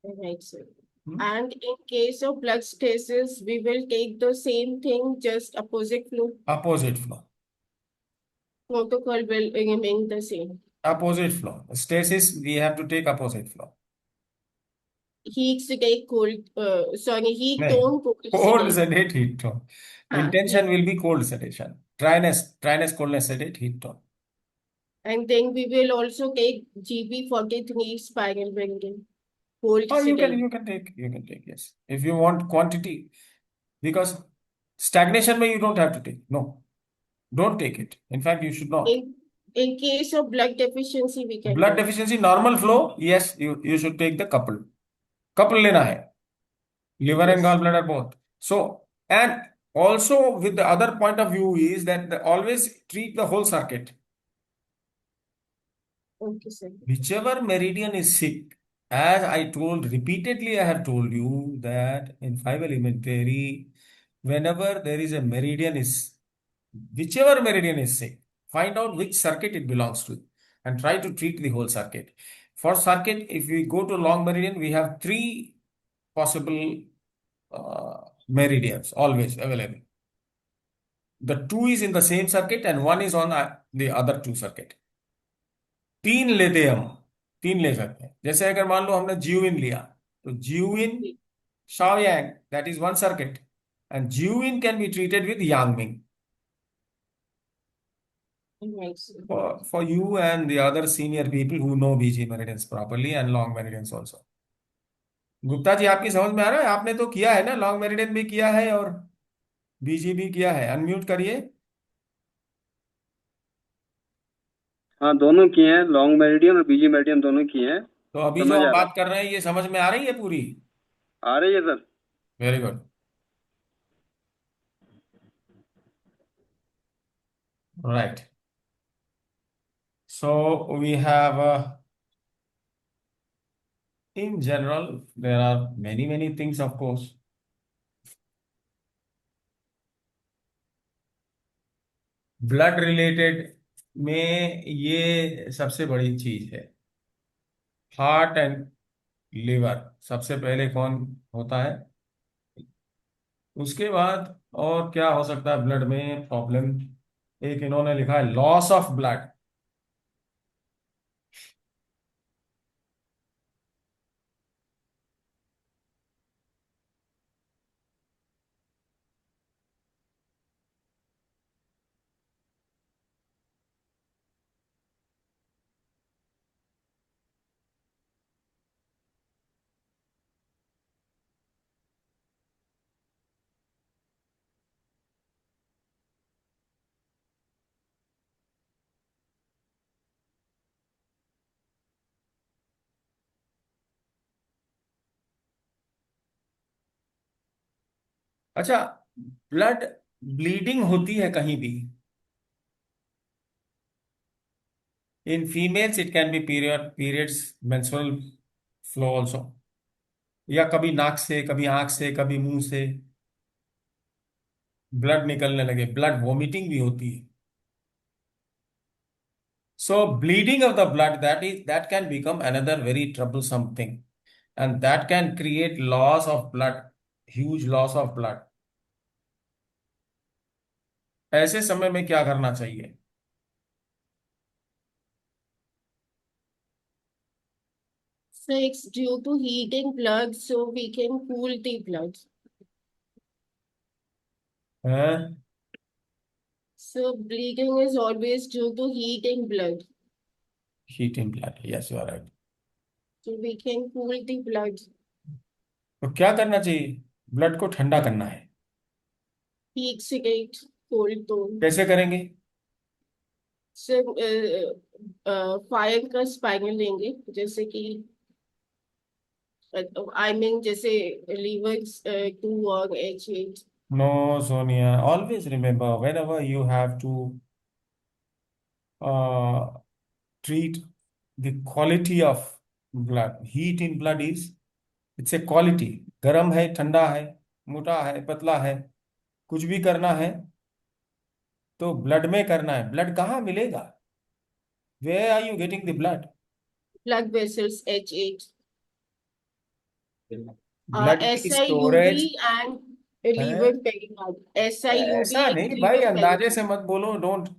Right, sir. Hmm? And in case of blood stasis, we will take the same thing, just opposite flow. Opposite flow. Protocol will remain the same. Opposite flow. Stasis, we have to take opposite flow. Heat sedate cold, sorry, heat नहीं, tone cold cold sedate. sedate heat tone. Heat. Intention will be cold sedation. Dryness, coldness sedate heat tone. And then we will also take GB43 spiral bending, cold Oh, you can sedate. take, yes. If you want quantity, because stagnation में you don't have to take. No, don't take it. In fact, you should not. In case of blood deficiency, we can Blood take. deficiency, normal flow, yes, you should take the couple. Couple लेना है. Liver and Yes. gallbladder both. So, and also with the other point of view is that always treat the whole circuit. Okay, sir. Whichever meridian is sick, as I told repeatedly, I have told you that in 5 element theory, whenever there is a meridian is, whichever meridian is sick, find out which circuit it belongs to and try to treat the whole circuit. For circuit, if we go to long meridian, we have three possible meridians always available. The two is in the same circuit and one is on the other two circuit. तीन लेते हैं हम, तीन ले सकते हैं। जैसे अगर मान लो हमने जियोइन लिया, तो Jueyin Shaoyang, that is one circuit, and Jueyin can be treated with Yangming. Right, sir. For you and the other senior people who know BG meridians properly and long meridians also. Gupta ji, आपकी समझ में आ रहा है? आपने तो किया है ना, लॉन्ग मेरिडियन भी किया है और BG भी किया है। अनम्यूट करिए। हाँ, दोनों किए हैं, लॉन्ग मेरिडियन और बीजी मेरिडियन दोनों किए हैं। तो अभी जो समझ हम आ रहा बात कर रहे हैं, ये समझ में आ रही है पूरी? आ रही है sir. Very good. Right. So we have, in general, there are many, many things, of course. Blood related में ये सबसे बड़ी चीज है, हार्ट एंड लिवर। सबसे पहले कौन होता है? उसके बाद और क्या हो सकता है ब्लड में प्रॉब्लम? एक इन्होंने लिखा है लॉस ऑफ ब्लड। अच्छा, ब्लड ब्लीडिंग होती है कहीं भी? In females it can be periods, menstrual flow also, या कभी नाक से, कभी आंख से, कभी मुंह से ब्लड निकलने लगे, ब्लड वॉमिटिंग भी होती है। So bleeding of the blood, that can become another very troublesome thing, and that can create loss of blood, huge loss of blood. ऐसे समय में क्या करना चाहिए? So it's due to heating blood, so we can cool the blood. हैं? So bleeding is always due to heating blood. Heat in blood, yes you are right. So we can cool the blood. तो क्या करना चाहिए? Blood को ठंडा करना है। Heat sedate, cold tone. कैसे करेंगे? So फायर का स्पाइनल लेंगे, जैसे कि आई मीन जैसे लीवर 2 और H8. No, Sonia, always remember whenever you have to uh, treat the quality of blood, heat in blood is, it's a quality. गर्म है, ठंडा है, मोटा है, पतला है, कुछ भी करना है तो ब्लड में करना है। ब्लड कहाँ मिलेगा? Where are you getting the blood? Blood vessels H8. Blood की स्टोरेज SIUD and है? liver pericard. SIUD ऐसा and नहीं भाई, liver अंदाजे से pericard. मत बोलो, don't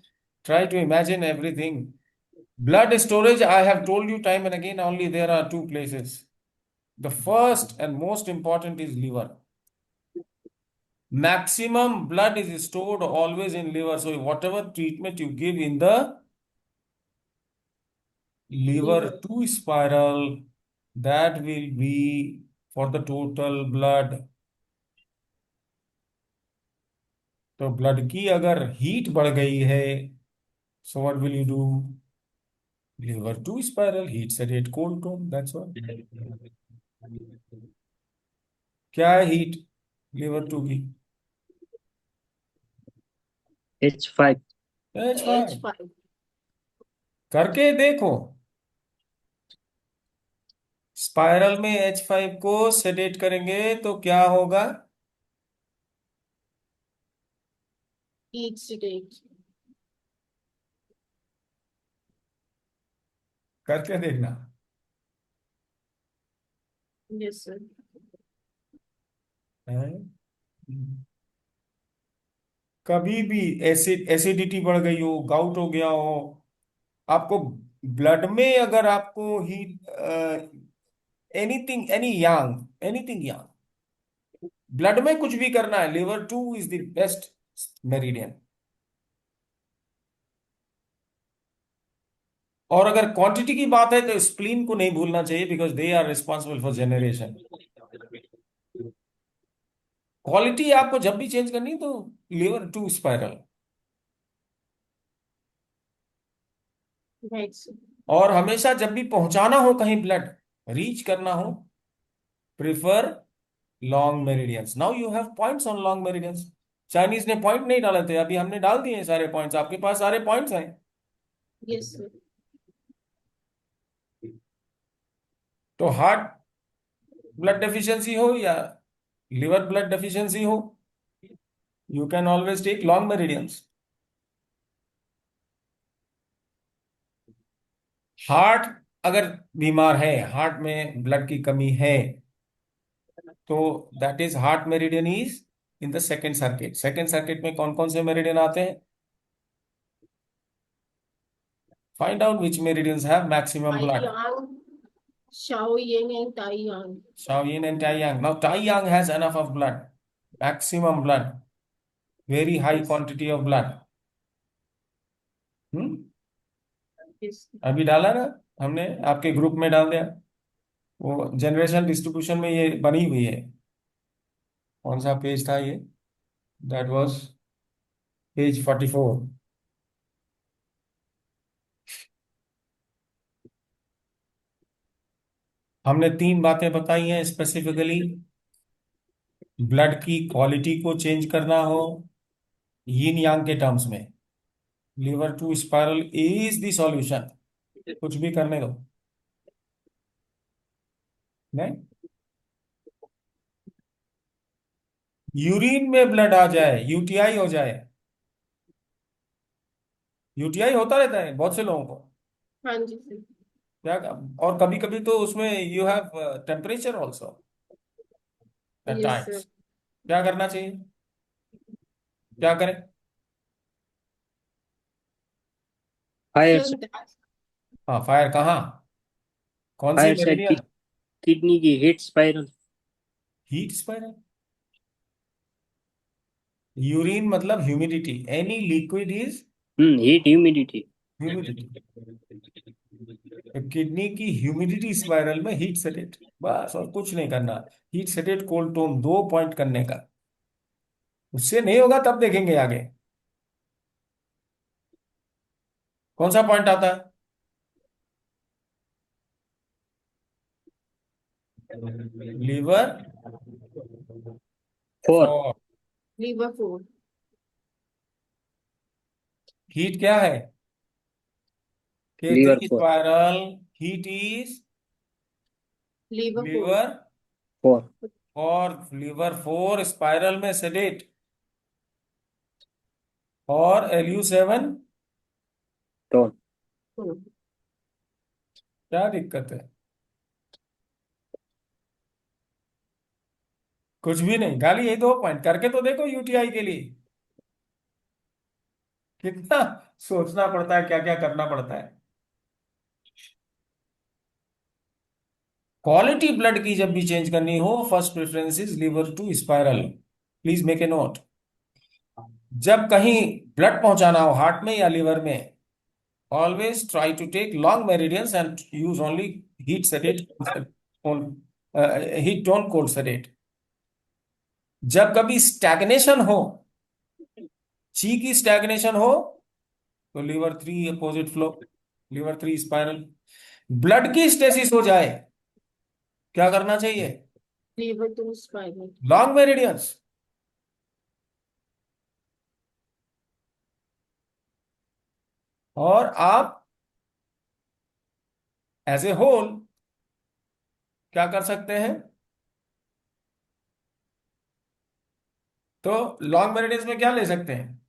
try to imagine everything. Blood storage, I have told you time and again, only there are two places. The first and most important is liver. Maximum blood is stored always in liver, so whatever treatment you give in the liver Liver. to spiral, that will be for the total blood. तो blood की अगर heat बढ़ गई है, so what will you do? Liver to spiral, heat sedate, cold tone, that's all. क्या है heat liver to की? H5. H5। H5. करके देखो, स्पाइरल में H5 को सेडेट करेंगे तो क्या होगा? Heat sedate. करके देखना। Yes, sir. हैं? कभी भी एसिडिटी बढ़ गई हो, गाउट हो गया हो, आपको ब्लड में अगर आपको हीट, एनीथिंग, एनीथिंग यांग, ब्लड में कुछ भी करना है, liver two is the best meridian. और अगर क्वांटिटी की बात है तो स्प्लीन को नहीं भूलना चाहिए, because they are responsible for generation. Quality आपको जब भी चेंज करनी तो liver to spiral. Right, sir. और हमेशा जब भी पहुंचाना हो कहीं ब्लड, रीच करना हो, prefer long meridians. Now you have points on long meridians. Chinese ने पॉइंट नहीं डाले थे, अभी हमने डाल दिए हैं सारे पॉइंट्स, आपके पास सारे पॉइंट्स हैं। Yes sir. तो हार्ट ब्लड डेफिशिएंसी हो या लिवर ब्लड डेफिशिएंसी हो, you can always take long meridians. Heart अगर बीमार है, हार्ट में ब्लड की कमी है, तो that is heart meridian is in the second circuit. Second circuit में कौन कौन से मेरिडियन आते हैं? Find out which meridians have maximum Tai blood. Yang, Shao Ying and Tai Yang. Shaoyin and Taiyang. Now Taiyang has enough of blood, maximum blood, very high yes. quantity of blood. Hmm, yes. अभी डाला ना हमने, आपके group में डाल दिया, वो generation distribution में ये बनी हुई है। कौन सा पेज था ये? That was page 44। हमने 3 बातें बताई हैं स्पेसिफिकली। ब्लड की क्वालिटी को चेंज करना हो यिन यांग के टर्म्स में, liver two spiral is the solution. कुछ भी करने दो, नहीं, यूरिन में ब्लड आ जाए, यूटीआई हो जाए। यूटीआई होता रहता है बहुत से लोगों को। हाँ जी सर। क्या, और कभी कभी तो उसमें you have temperature also at yes sir. Times. क्या करना चाहिए, क्या करें? फायर सर से, दैट, हाँ, फायर कहाँ, कौन सी फायर से मेरिडियन? किडनी की heat spiral. Heat spiral. Urine मतलब humidity, any liquid is heat humidity. Humidity. Kidney की ह्यूमिडिटी स्पाइरल में हीट सेटेट, बस और कुछ नहीं करना। Heat sedate cold tone 2 point करने का, उससे नहीं होगा तब देखेंगे आगे। कौन सा पॉइंट आता है? Liver four. Four. Liver four. Heat क्या है? कहते लीवर हैं four. Spiral heat is liver four. Liver, four. और लीवर 4 स्पाइरल में सेडेट, और LU7 टोन। क्या दिक्कत है? कुछ भी नहीं, खाली ये 2 पॉइंट करके तो देखो यूटीआई के लिए। कितना सोचना पड़ता है, क्या क्या करना पड़ता है। क्वालिटी ब्लड की जब भी चेंज करनी हो, first preference is liver two spiral. Please make a note. जब कहीं ब्लड पहुंचाना हो हार्ट में या लिवर में, always try to take long meridians and use only heat sedate on heat tone cold sedate। जब कभी स्टैग्नेशन हो, ची की स्टैग्नेशन हो, तो liver 3 opposite flow, liver 3 spiral. Blood की स्टेसिस हो जाए, क्या करना चाहिए? Liver two spiral. Long meridians. और आप एज ए होल क्या कर सकते हैं? तो लॉन्ग मेरिडियंस में क्या ले सकते हैं?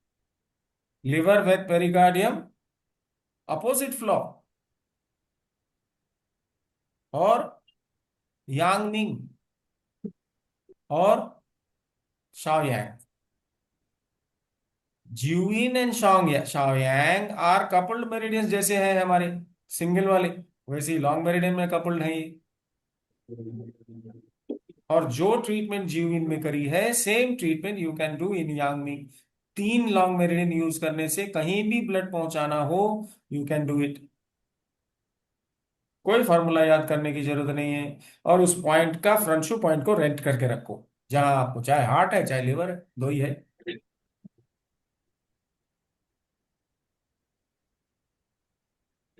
Liver with pericardium opposite flow, और यांगनिंग, और Shaoyang. Jueyin and Shaoyang are coupled meridians, जैसे हैं हमारे सिंगल वाले, वैसे ही लॉन्ग मेरिडियन में कपल्ड है ये। और जो ट्रीटमेंट ज्यूइन में करी है, same treatment you can do in Yangming. 3 long meridian use करने से कहीं भी ब्लड पहुंचाना हो, यू कैन डू इट। कोई फॉर्मूला याद करने की जरूरत नहीं है। और उस पॉइंट का, फ्रंटशू पॉइंट को रेंट करके रखो, जहां आपको चाहे हार्ट है चाहे लिवर है, दो ही है।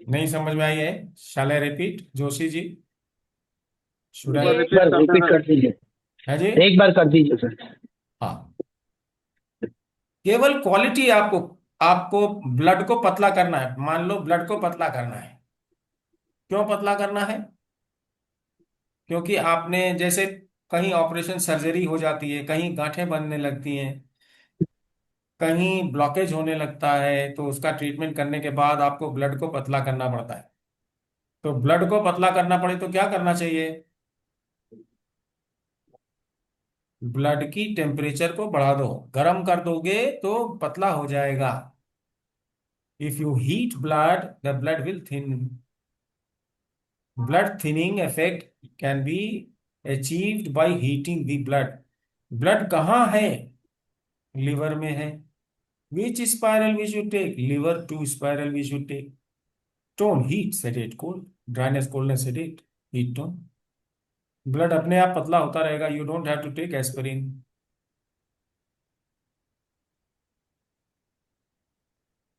नहीं समझ में आई है? Shall I repeat Joshi ji? Should एक आई? बार ये एक बार रिपीट करना रिपीट है। कर दीजिए। है जी? एक बार कर दीजिए सर। हाँ। केवल क्वालिटी आपको आपको ब्लड को पतला करना है। मान लो ब्लड को पतला करना है। क्यों पतला करना है? क्योंकि आपने जैसे कहीं ऑपरेशन सर्जरी हो जाती है, कहीं गांठें बनने लगती हैं, कहीं ब्लॉकेज होने लगता है, तो उसका ट्रीटमेंट करने के बाद आपको ब्लड को पतला करना पड़ता है। तो ब्लड को पतला करना पड़े तो क्या करना चाहिए? ब्लड की टेम्परेचर को बढ़ा दो। गर्म कर दोगे तो पतला हो जाएगा। If you heat blood, the blood will thin. Blood thinning effect can be achieved by heating the blood. Blood कहाँ है? लिवर में है। Which spiral we should take? Liver 2 spiral we should take. Tone, heat, sedate, cold. Dryness, coldness, sedate. Heat, tone. Blood अपने आप पतला होता रहेगा। You don't have to take aspirin.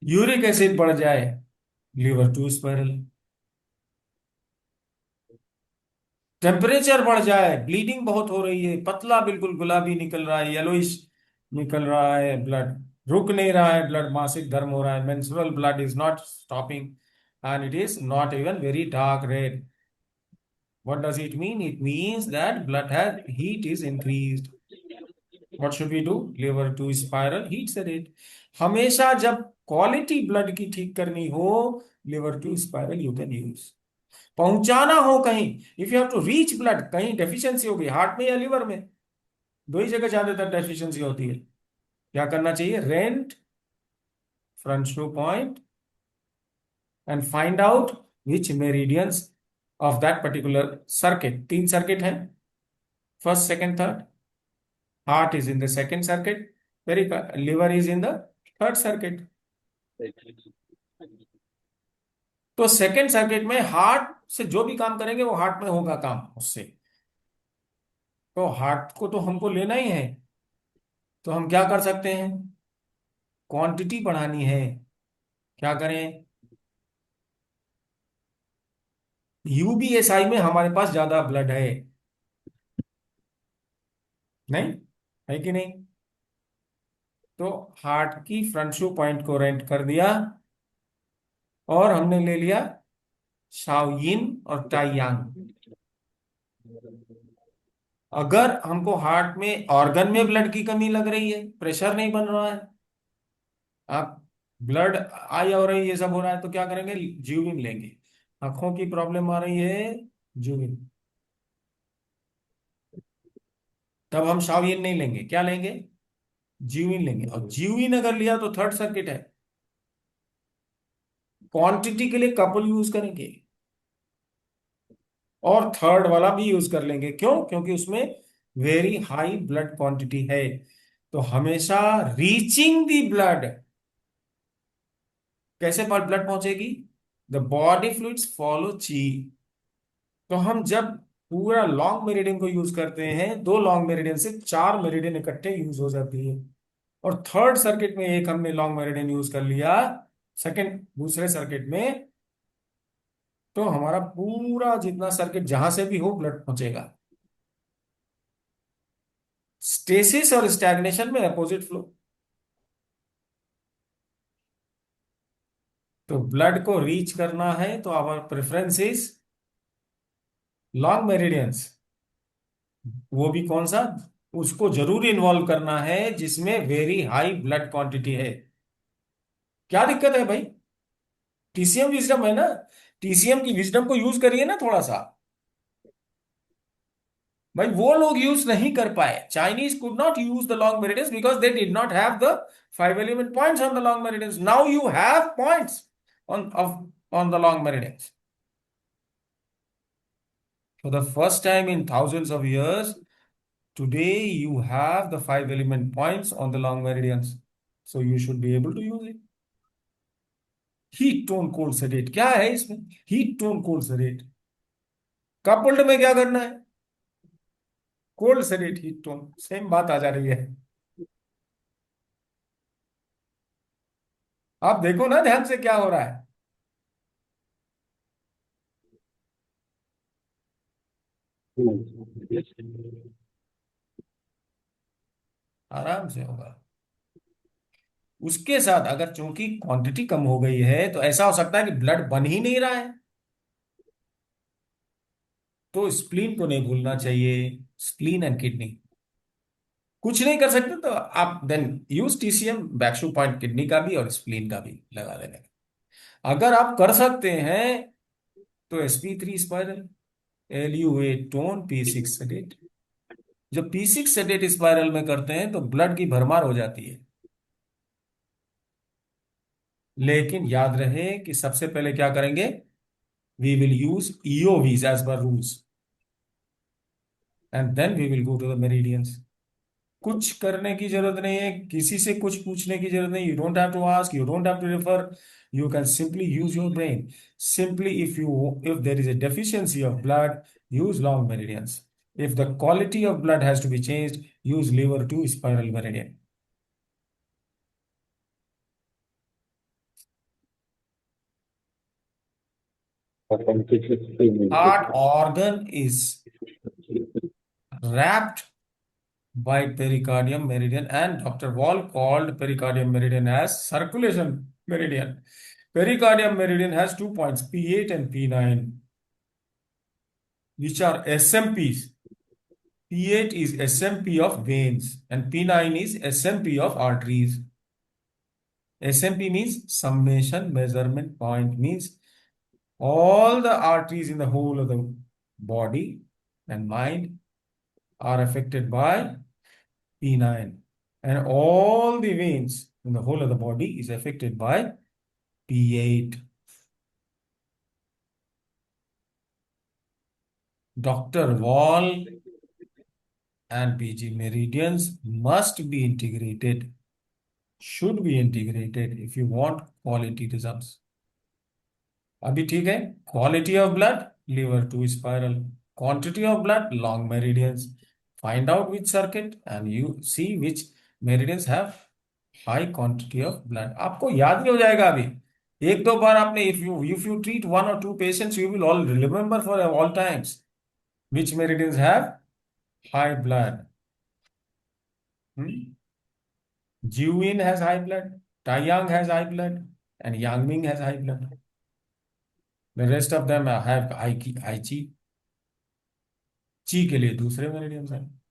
Uric acid बढ़ जाए, लिवर 2 स्पायरल। टेम्परेचर बढ़ जाए, bleeding बहुत हो रही है, पतला बिल्कुल गुलाबी निकल रहा है, येलोइश निकल रहा है ब्लड, रुक नहीं रहा है ब्लड, मासिक धर्म हो रहा है, menstrual blood is not stopping and it is not even very dark red. What does it mean? It means that blood has heat is increased. What should we do? Liver to spiral, heat sedate. हमेशा जब quality blood की ठीक करनी हो, liver to spiral you can use. पहुंचाना हो कहीं, if you have to reach blood, कहीं डेफिशिएंसी होगी हार्ट में या लिवर में, दो ही जगह ज्यादातर डेफिशिएंसी होती है। क्या करना चाहिए? Rent front show point and find out which meridians of that particular circuit. तीन सर्किट है, first second third. Heart is in the second circuit. Liver is in the third circuit. तो सेकंड सर्किट में heart से जो भी काम करेंगे वो हार्ट में होगा काम उससे। तो हार्ट को तो हमको लेना ही है। तो हम क्या कर सकते हैं? क्वांटिटी बढ़ानी है। क्या करें? यूबीएसआई में हमारे पास ज्यादा ब्लड है, नहीं है कि नहीं? तो हार्ट की फ्रंट शू पॉइंट को रेंट कर दिया और हमने ले लिया शाओयिन और टाइयांग। अगर हमको हार्ट में ऑर्गन में ब्लड की कमी लग रही है, प्रेशर नहीं बन रहा है, आप ब्लड आई हो रही है, ये सब हो रहा है, तो क्या करेंगे? ज्यूविन लेंगे। आंखों की प्रॉब्लम आ रही है, ज्यूविन। तब हम शाओलिन नहीं लेंगे, क्या लेंगे? ज्यूविन लेंगे। और ज्यूविन अगर लिया तो थर्ड सर्किट है, क्वांटिटी के लिए कपल यूज करेंगे और थर्ड वाला भी यूज कर लेंगे। क्यों? क्योंकि उसमें वेरी हाई ब्लड क्वांटिटी है। तो हमेशा रीचिंग दी ब्लड, कैसे पर ब्लड पहुंचेगी? द बॉडी फ्लूइड्स फॉलो ची। तो हम जब पूरा लॉन्ग मेरिडियन को यूज करते हैं, दो लॉन्ग मेरिडियन से चार मेरिडियन इकट्ठे यूज हो जाती है। और थर्ड सर्किट में एक हमने लॉन्ग मेरिडियन यूज कर लिया, सेकंड दूसरे सर्किट में, तो हमारा पूरा जितना सर्किट जहां से भी हो ब्लड पहुंचेगा। स्टेसिस और स्टैग्नेशन में अपोजिट फ्लो। तो ब्लड को रीच करना है तो our preference is long meridians. वो भी कौन सा? उसको जरूर इन्वॉल्व करना है जिसमें वेरी हाई ब्लड क्वांटिटी है। क्या दिक्कत है भाई? टीसीएम विजडम है ना, टीसीएम की विजडम को यूज करिए ना थोड़ा सा। भाई वो लोग यूज नहीं कर पाए, Chinese could not use the long meridians because they did not have the 5 element points on the long meridians. Now you have points on the long meridians. For the first time in thousands of years, today you have the 5 element points on the long meridians. So you should be able to use it. Heat tone cold sedate क्या है इसमें? Heat tone cold sedate. Coupled में क्या करना है? Cold sedate heat tone, same बात आ जा रही है। आप देखो ना ध्यान से क्या हो रहा है। आराम से होगा। उसके साथ अगर चूंकि क्वांटिटी कम हो गई है तो ऐसा हो सकता है कि ब्लड बन ही नहीं रहा है, तो स्प्लीन को नहीं भूलना चाहिए। स्प्लीन एंड किडनी कुछ नहीं कर सकते तो आप then use TCM, back shu point kidney का भी और स्प्लीन का भी लगा देने का। अगर आप कर सकते हैं तो sp3 spiral, LU8 tone, P6 sedate. जब P6 सेडेट स्पाइरल में करते हैं तो ब्लड की भरमार हो जाती है, लेकिन याद रहे कि सबसे पहले क्या करेंगे, we will use EOVs as per rules and then we will go to the meridians. कुछ करने की जरूरत नहीं है, किसी से कुछ पूछने की जरूरत नहीं, you don't have to ask, you don't have to refer, you can simply use your brain. Simply, if there is a deficiency of blood, use long meridians. If the quality of blood has to be changed, use liver to spiral meridian. Heart organ is wrapped by pericardium meridian, and Dr. Wall called pericardium meridian as circulation meridian. Pericardium meridian has 2 points, P8 and P9, which are SMPs. P8 is SMP of veins and P9 is SMP of arteries. SMP means summation measurement point, means all the arteries in the whole of the body and mind are affected by P9, and all the veins in the whole of the body is affected by P8. Dr. Wall and PG meridians must be integrated, should be integrated if you want quality results. अभी ठीक है, quality of blood liver to spiral, quantity of blood long meridians, find out which circuit and you see which meridians have high quantity of blood. आपको याद नहीं हो जाएगा अभी, एक दो बार आपने, if you treat 1 or 2 patients you will all remember for all times which meridians have high blood. Jiuyin has high blood, Taiyang has high blood, and Yangming has high blood. The rest of them have high chi. ची के लिए दूसरे meridians हैं।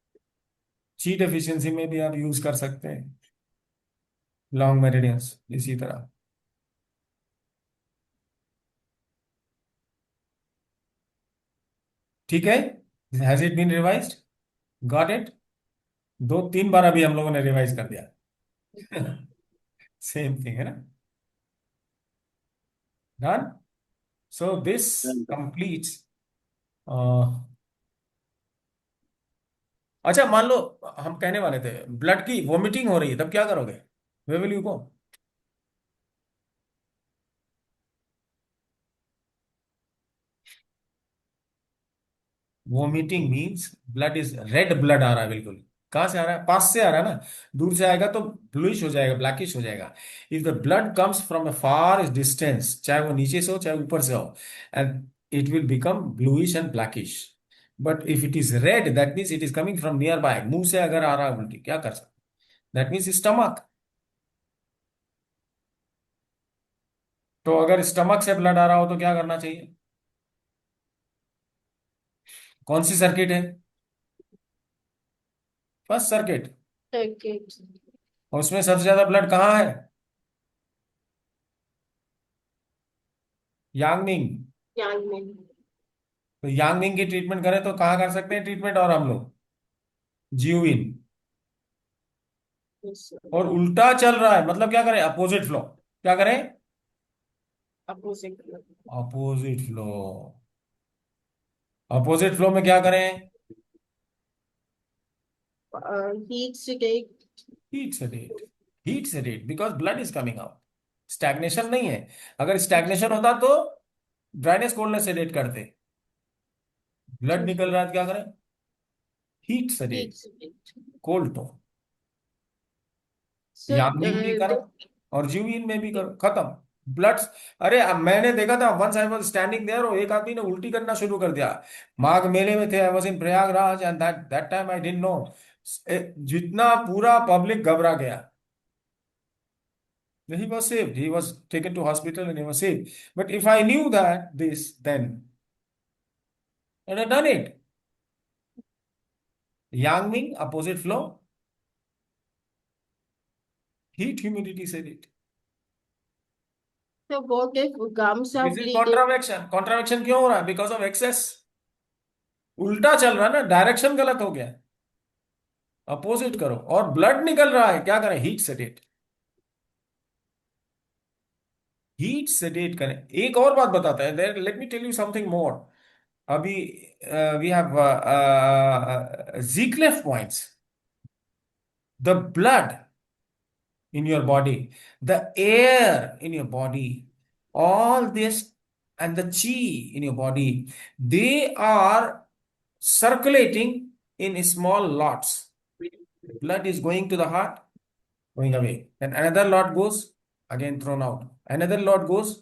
ची deficiency में भी आप use कर सकते हैं लॉन्ग मेरिडियंस इसी तरह। ठीक है, has it been revised, got it? 2-3 बार अभी हम लोगों ने रिवाइज कर दिया। सेम थिंग है ना, डन। So this completes. अच्छा मान लो हम कहने वाले थे ब्लड की वोमिटिंग हो रही है, तब क्या करोगे? Way will you go? Vomiting means blood is red, blood आ रहा है बिल्कुल। कहां से आ रहा है? पास से आ रहा है ना, दूर से आएगा तो ब्लूइश हो जाएगा, ब्लैकिश हो जाएगा। If the blood comes from a far distance, चाहे वो नीचे से हो चाहे ऊपर से हो, and it will become bluish and blackish. But if it is read that means it is coming from near by. मुंह से अगर आ रहा है उल्टी, क्या कर सकते? That means stomach. तो अगर स्टमक से ब्लड आ रहा हो तो क्या करना चाहिए? कौन सी सर्किट है? First circuit. सर्किट। और उसमें सबसे ज्यादा ब्लड कहाँ है? यांगमिंग। यांग में। तो यांगमिंग की ट्रीटमेंट करें तो कहाँ कर सकते हैं ट्रीटमेंट? और हम लोग जियोइन। और उल्टा चल रहा है मतलब क्या करें? Opposite flow. क्या करें? Opposite. Opposite flow. Opposite flow में क्या करें? Heat sedate. Heat sedate. Heat sedate because blood is coming out. Stagnation नहीं है। अगर स्टैग्नेशन होता तो ड्राइनेस कोल्डनेस सेडेट करते। ब्लड निकल रहा है तो क्या करें? Heat heat sedate, sedate. Cold tone. यामिंग भी सर करो और जीविन में भी करो, खत्म ब्लड। अरे अब मैंने देखा था, once I was standing there, और एक आदमी ने उल्टी करना शुरू कर दिया। माघ मेले में थे, आई was in Prayagraj and that time I didn't know. जितना पूरा पब्लिक घबरा गया। He was saved. He was taken to hospital and he was saved. But if I knew that this, then I'd have done it. Yang Ming, opposite flow, heat, humidity said it. So what if gums are This is bleeding? contravection. Contravection क्यों हो रहा है? Because of excess. उल्टा चल रहा है ना, direction गलत हो गया। अपोजिट करो, और ब्लड निकल रहा है, क्या करें? Heat sedate. हीट सेडेट करें। एक और बात बताता है, let me tell you something more. अभी we have Ziklev points. The blood in your body, the air in your body, all this, and the chi in your body, they are circulating in small lots. Blood is going to the heart, going away. Then another lot goes, again thrown out. Another lot goes,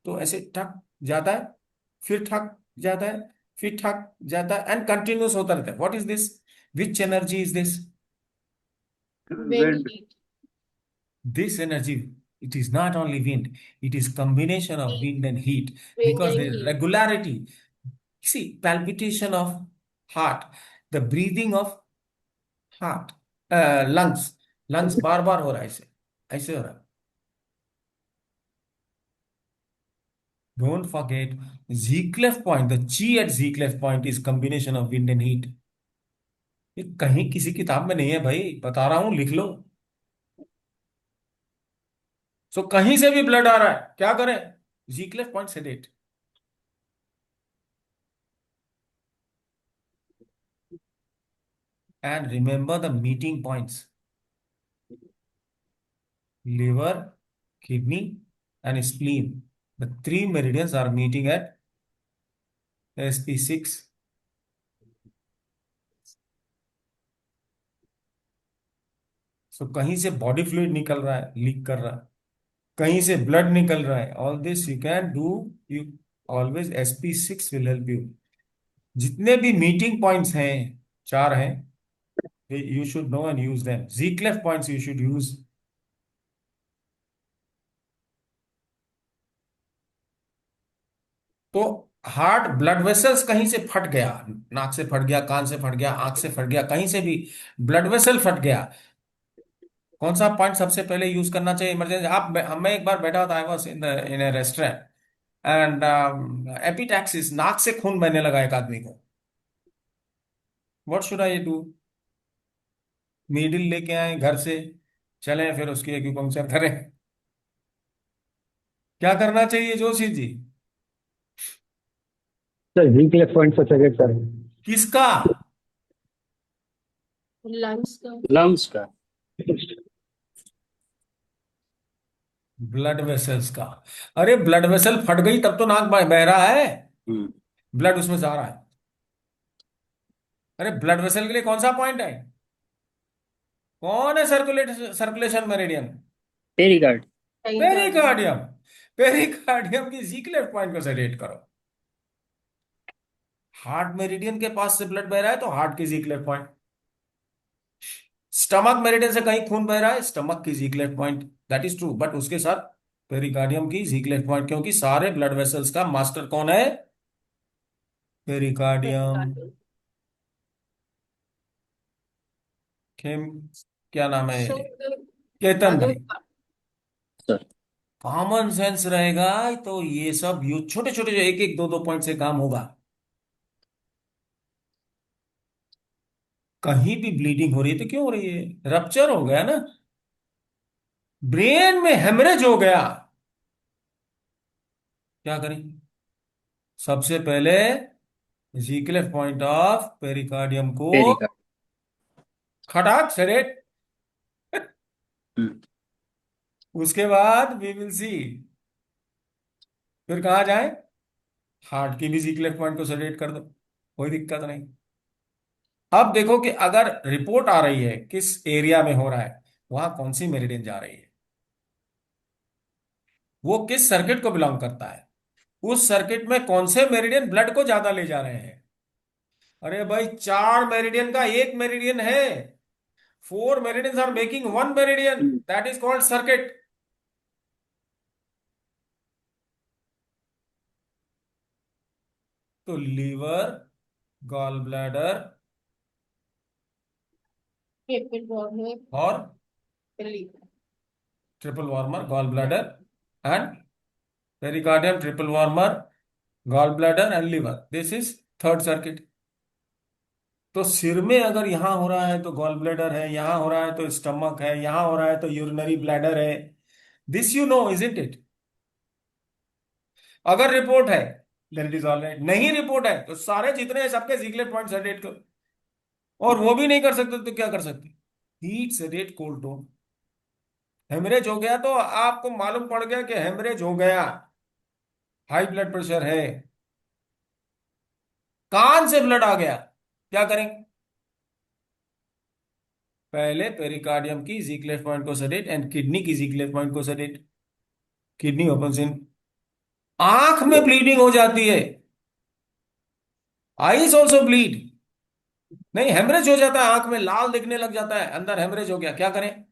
तो ऐसे ठक जाता है, फिर ठक जाता है, फिर ठक जाता है, एंड कंटिन्यूस होता रहता है। What is this? Which energy is this? Wind Wind. heat. This energy, it is not only wind, it is combination of Heat. wind and heat, Wind because and the heat. regularity, see, palpitation of heart, the breathing of heart, lungs बार बार हो रहा है, ऐसे ऐसे हो रहा है। Don't forget, Ziklev point, the chi at Ziklev point is combination of wind and heat. ये कहीं किसी किताब में नहीं है भाई, बता रहा हूं, लिख लो। सो कहीं से भी ब्लड आ रहा है, क्या करें? Ziklev point sedate. And remember the meeting points: liver, kidney, and spleen. The three meridians are meeting at SP6. So कहीं से बॉडी फ्लूइड निकल रहा है, लीक कर रहा है, कहीं से ब्लड निकल रहा है। All this you can do, you always SP6 will help you. जितने भी मीटिंग पॉइंट्स हैं, चार हैं, you should no and use them. Ziklev points you should use. तो हार्ट ब्लड वेसल्स कहीं से फट गया, नाक से फट गया, कान से फट गया, आंख से फट गया, कहीं से भी ब्लड वेसल फट गया, कौन सा पॉइंट सबसे पहले यूज करना चाहिए? इमरजेंसी। आप मैं एक बार बैठा था, I was in a restaurant, and epistaxis, नाक से खून बहने लगा एक आदमी को। What should I do? Needle लेके आए घर से, चले फिर उसकी एक्यूपंक्चर करें? क्या करना चाहिए Joshi ji? Sir weak point से सेलेक्ट करें। किसका? Lungs का. लंग्स का। ब्लड वेसल्स का। अरे ब्लड वेसल फट गई तब तो नाक बह रहा है, हम्म। ब्लड उसमें जा रहा है। अरे ब्लड वेसल के लिए कौन सा पॉइंट है? कौन है सर्कुलेशन मेरिडियन? पेरिकार्ड। पेरिकार्डियम। पेरिकार्डियम की Ziklev पॉइंट को सेलेक्ट करो। हार्ट मेरिडियन के पास से ब्लड बह रहा है तो हार्ट की Ziklev पॉइंट। स्टमक मेरिडियन से कहीं खून बह रहा है, स्टमक की Ziklev point. That is true, but उसके साथ पेरिकार्डियम की Ziklev पॉइंट, क्योंकि सारे ब्लड वेसल्स का मास्टर कौन है? पेरिकार्डियम। खेम, क्या नाम है? So केतन अगर भाई। कॉमन सेंस रहेगा तो ये सब यूज, छोटे छोटे जो एक एक दो दो पॉइंट से काम होगा। कहीं भी ब्लीडिंग हो रही है तो क्यों हो रही है? रप्चर हो गया ना, ब्रेन में हेमरेज हो गया, क्या करें? सबसे पहले Ziklev पॉइंट ऑफ पेरिकार्डियम को पेरिकार्ड। खटाक सेरेट। हम्म। उसके बाद वी विल सी, फिर कहाँ जाए? हार्ट की भी Ziklev पॉइंट को सेरेट कर दो, कोई दिक्कत नहीं। अब देखो कि अगर रिपोर्ट आ रही है किस एरिया में हो रहा है, वहां कौन सी मेरिडियन जा रही है, वो किस सर्किट को बिलोंग करता है, उस सर्किट में कौन से मेरिडियन ब्लड को ज्यादा ले जा रहे हैं। अरे भाई, चार मेरिडियन का एक मेरिडियन है। 4 meridians are making one meridian, that is called circuit. तो liver, gall bladder triple warmer, और liver. Triple warmer, gall bladder and pericardium, triple warmer, gall bladder and liver, this is third circuit. तो सिर में अगर यहां हो रहा है तो गॉल ब्लैडर है, यहां हो रहा है तो स्टमक है, यहां हो रहा है तो यूरिनरी ब्लैडर है। This you know, is it? अगर रिपोर्ट है then it is all right, नहीं रिपोर्ट है तो सारे जितने हैं सबके जिगलेट पॉइंट सेडेट करो। और वो भी नहीं कर सकते तो क्या कर सकते? Heat sedate cold tone. Haemorrhage हो गया तो आपको मालूम पड़ गया कि हेमरेज हो गया, हाई ब्लड प्रेशर है, कान से ब्लड आ गया, क्या करेंगे? पहले पेरिकार्डियम की जिगलेट पॉइंट को सेडेट एंड किडनी की जिगलेट पॉइंट को सेडेट। किडनी ओपन इन, आंख में ब्लीडिंग हो जाती है, आईज ऑल्सो ब्लीड। नहीं, हेमरेज हो जाता है, आंख में लाल दिखने लग जाता है, अंदर हेमरेज हो गया, क्या करें?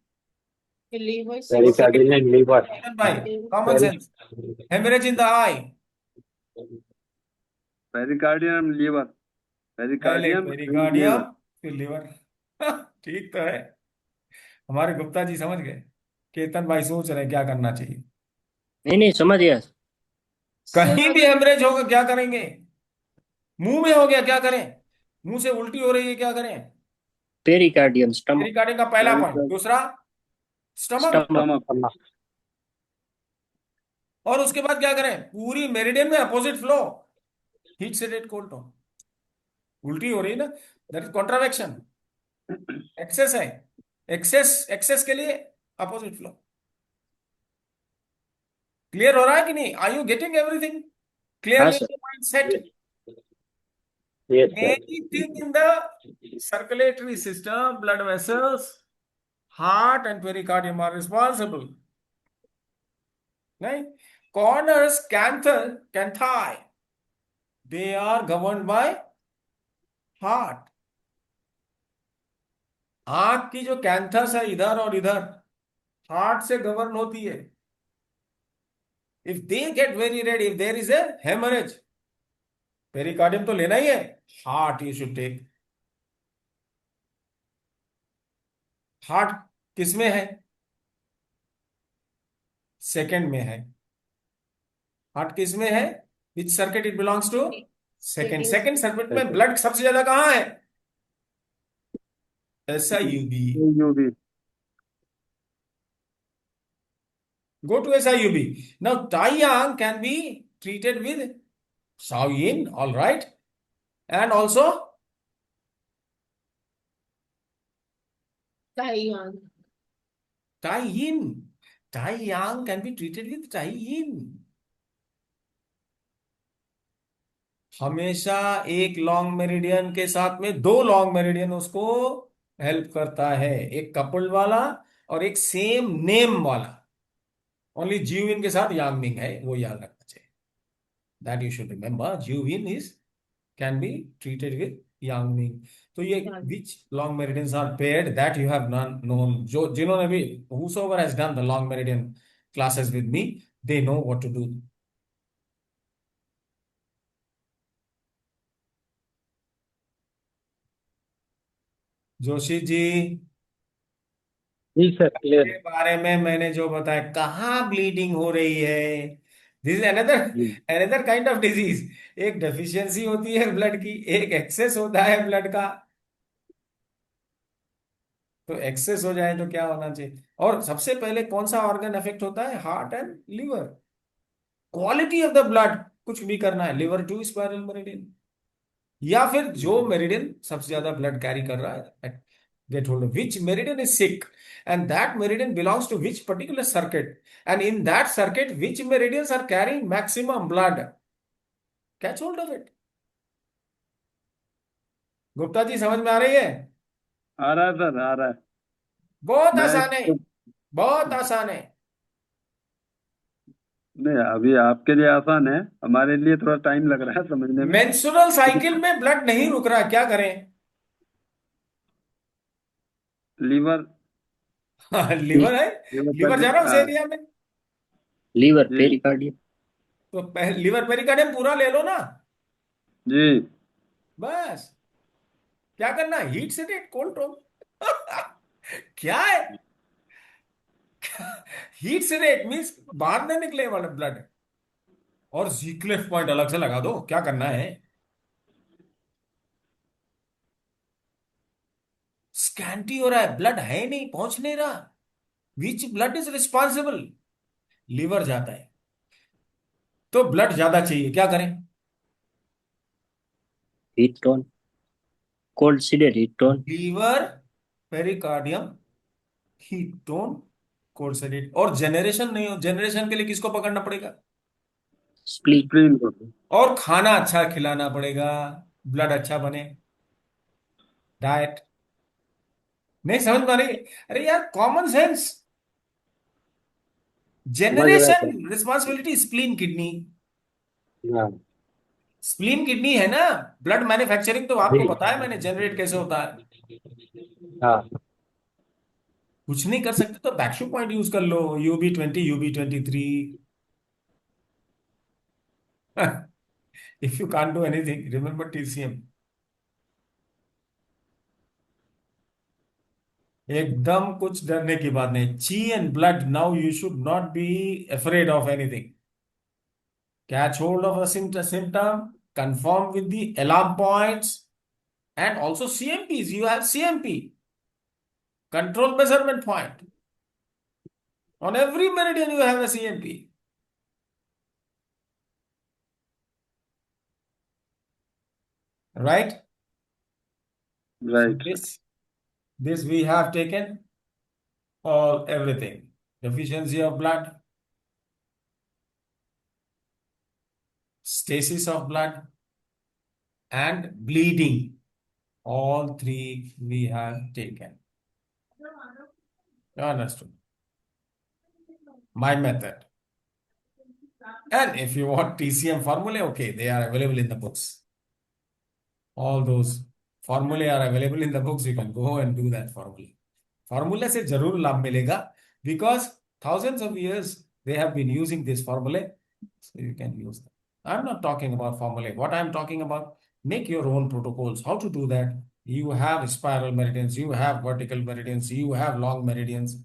लीवर तो सिस्टम, Pericardium and liver. भाई, common Peri- sense, haemorrhage in the eye. Pericardium liver, पहले पेरिकार्डियम एंड पेरिकार्डियम, लीवर। फिर लिवर। ठीक तो है। हमारे गुप्ता जी समझ गए। केतन भाई सोच रहे हैं क्या करना चाहिए। नहीं नहीं, समझ गया। सर कहीं भी अगर हेमरेज होगा क्या करेंगे? मुंह में हो गया क्या करें? मुंह से उल्टी हो रही है क्या करें? Pericardium, stomach. पेरिकार्डियम का पहला पॉइंट, पेरिकार्डियम दूसरा स्टमक। स्टमक। स्टमक। और उसके बाद क्या करें? पूरी मेरिडियन में opposite flow, heat sedate cold tone. उल्टी हो रही है ना, दैट इज कॉन्ट्रावेक्शन, एक्सेस है। एक्सेस, एक्सेस के लिए अपोजिट फ्लो। क्लियर हो रहा है कि नहीं? आर यू गेटिंग एवरीथिंग हाँ clearly? Sir. Mind set. Yes, sir. Anything in the circulatory system, blood vessels, heart and pericardium are responsible. Right? Corners, canthi, they are governed by heart. आंख की जो canthus है इधर और इधर, heart से govern होती है। If they get very red, if there is a haemorrhage, pericardium तो लेना ही है, heart you should take. Heart किस में है? सेकंड में है। हार्ट किस में है? Which circuit it belongs to? Second. Second, second circuit में Second. ब्लड सबसे ज्यादा कहाँ है? SIUB। UB. Go to SIUB. Now, Taiyang can be treated with Shaoyin, all right, and also Taiwan. Taiyin. Taiyang can be treated with Taiyin. हमेशा एक long meridian के साथ में दो लॉन्ग मेरिडियन उसको हेल्प करता है, एक कपल्ड वाला और एक सेम नेम वाला। ओनली जीविन के साथ यांगमिंग है, वो याद रखना चाहिए। दैट यू शुड रिमेंबर, जीविन is can be treated with Yangming. तो ये which long meridians are paired, that you have known. जो जिन्होंने भी, whosoever has done the long meridian classes with me, they know what to do. Joshi ji, जी sir, clear. के बारे में मैंने जो बताया, कहाँ ब्लीडिंग हो रही है? This is another, another kind of disease. एक डेफिशिएंसी होती है ब्लड की, एक एक्सेस होता है ब्लड का। तो एक्सेस हो जाए तो क्या होना चाहिए? और सबसे पहले कौन सा ऑर्गन अफेक्ट होता है? Heart and liver. Quality of the blood कुछ भी करना है, लिवर टू स्पाइरल मेरिडियन, या फिर जो मेरिडियन सबसे ज्यादा ब्लड कैरी कर रहा है, get hold of which meridian is sick, and that meridian belongs to which particular circuit, and in that circuit which meridians are carrying maximum blood, catch hold of it. Gupta ji समझ में आ रही है? आ रहा है sir, आ रहा है। बहुत मैं आसान है, इसको बहुत आसान है। नहीं, अभी आपके लिए आसान है, हमारे लिए थोड़ा टाइम लग रहा है समझने में। मेंस्ट्रुअल साइकिल में ब्लड नहीं रुक रहा, क्या करें? लीवर, लिवर है, लीवर लिवर जा रहा है उस हाँ एरिया में। लीवर, जी। पेरिकार्डियम। तो लिवर पेरिकार्डियम पूरा ले लो ना। जी। बस क्या करना, हीट सेट कोल्ड टोन। क्या है, हीट सेट मीन्स बाहर नहीं निकले वाले ब्लड, और जीक्लेफ पॉइंट अलग से लगा दो, क्या करना है। स्कैंटी हो रहा है, ब्लड है नहीं, पहुंच नहीं रहा। Which blood is responsible, liver जाता है, तो ब्लड ज्यादा चाहिए, क्या करें। Heat tone, cold sedate heat tone. Liver, pericardium, heat tone, cold sedate. और जनरेशन नहीं हो, जनरेशन के लिए किसको पकड़ना पड़ेगा, स्प्लीन। स्प्लीन को। और खाना अच्छा खिलाना पड़ेगा, ब्लड अच्छा बने, डाइट। नहीं समझ पा रही, अरे यार कॉमन सेंस। समझ रहे generation sir. Responsibility spleen kidney, हाँ। स्प्लीन किडनी है ना। ब्लड मैन्युफैक्चरिंग तो आपको जी। पता है, मैंने जनरेट कैसे होता है। हाँ। कुछ नहीं कर सकते तो बैक्शू पॉइंट यूज कर लो, UB20, UB23। If you can't do anything, remember TCM। एकदम कुछ डरने की बात नहीं, ची and blood, now you should not be afraid of anything. Catch hold of a symptom, confirm with the alarm points, and also CMPs. You have CMP, control measurement point. On every meridian you have a CMP, right? So right. this we have taken all everything. Deficiency of blood, stasis of blood, and bleeding. All three we have taken. You understood? My method. And if you want TCM formulae, okay, they are available in the books. All those formulae are available in the books. You can go and do that formula. Formula से जरूर लाभ मिलेगा, because thousands of years they have been using this formula, so you can use them. I'm not talking about formulae. What I'm talking about, make your own protocols. How to do that? You have spiral meridians, you have vertical meridians, you have long meridians,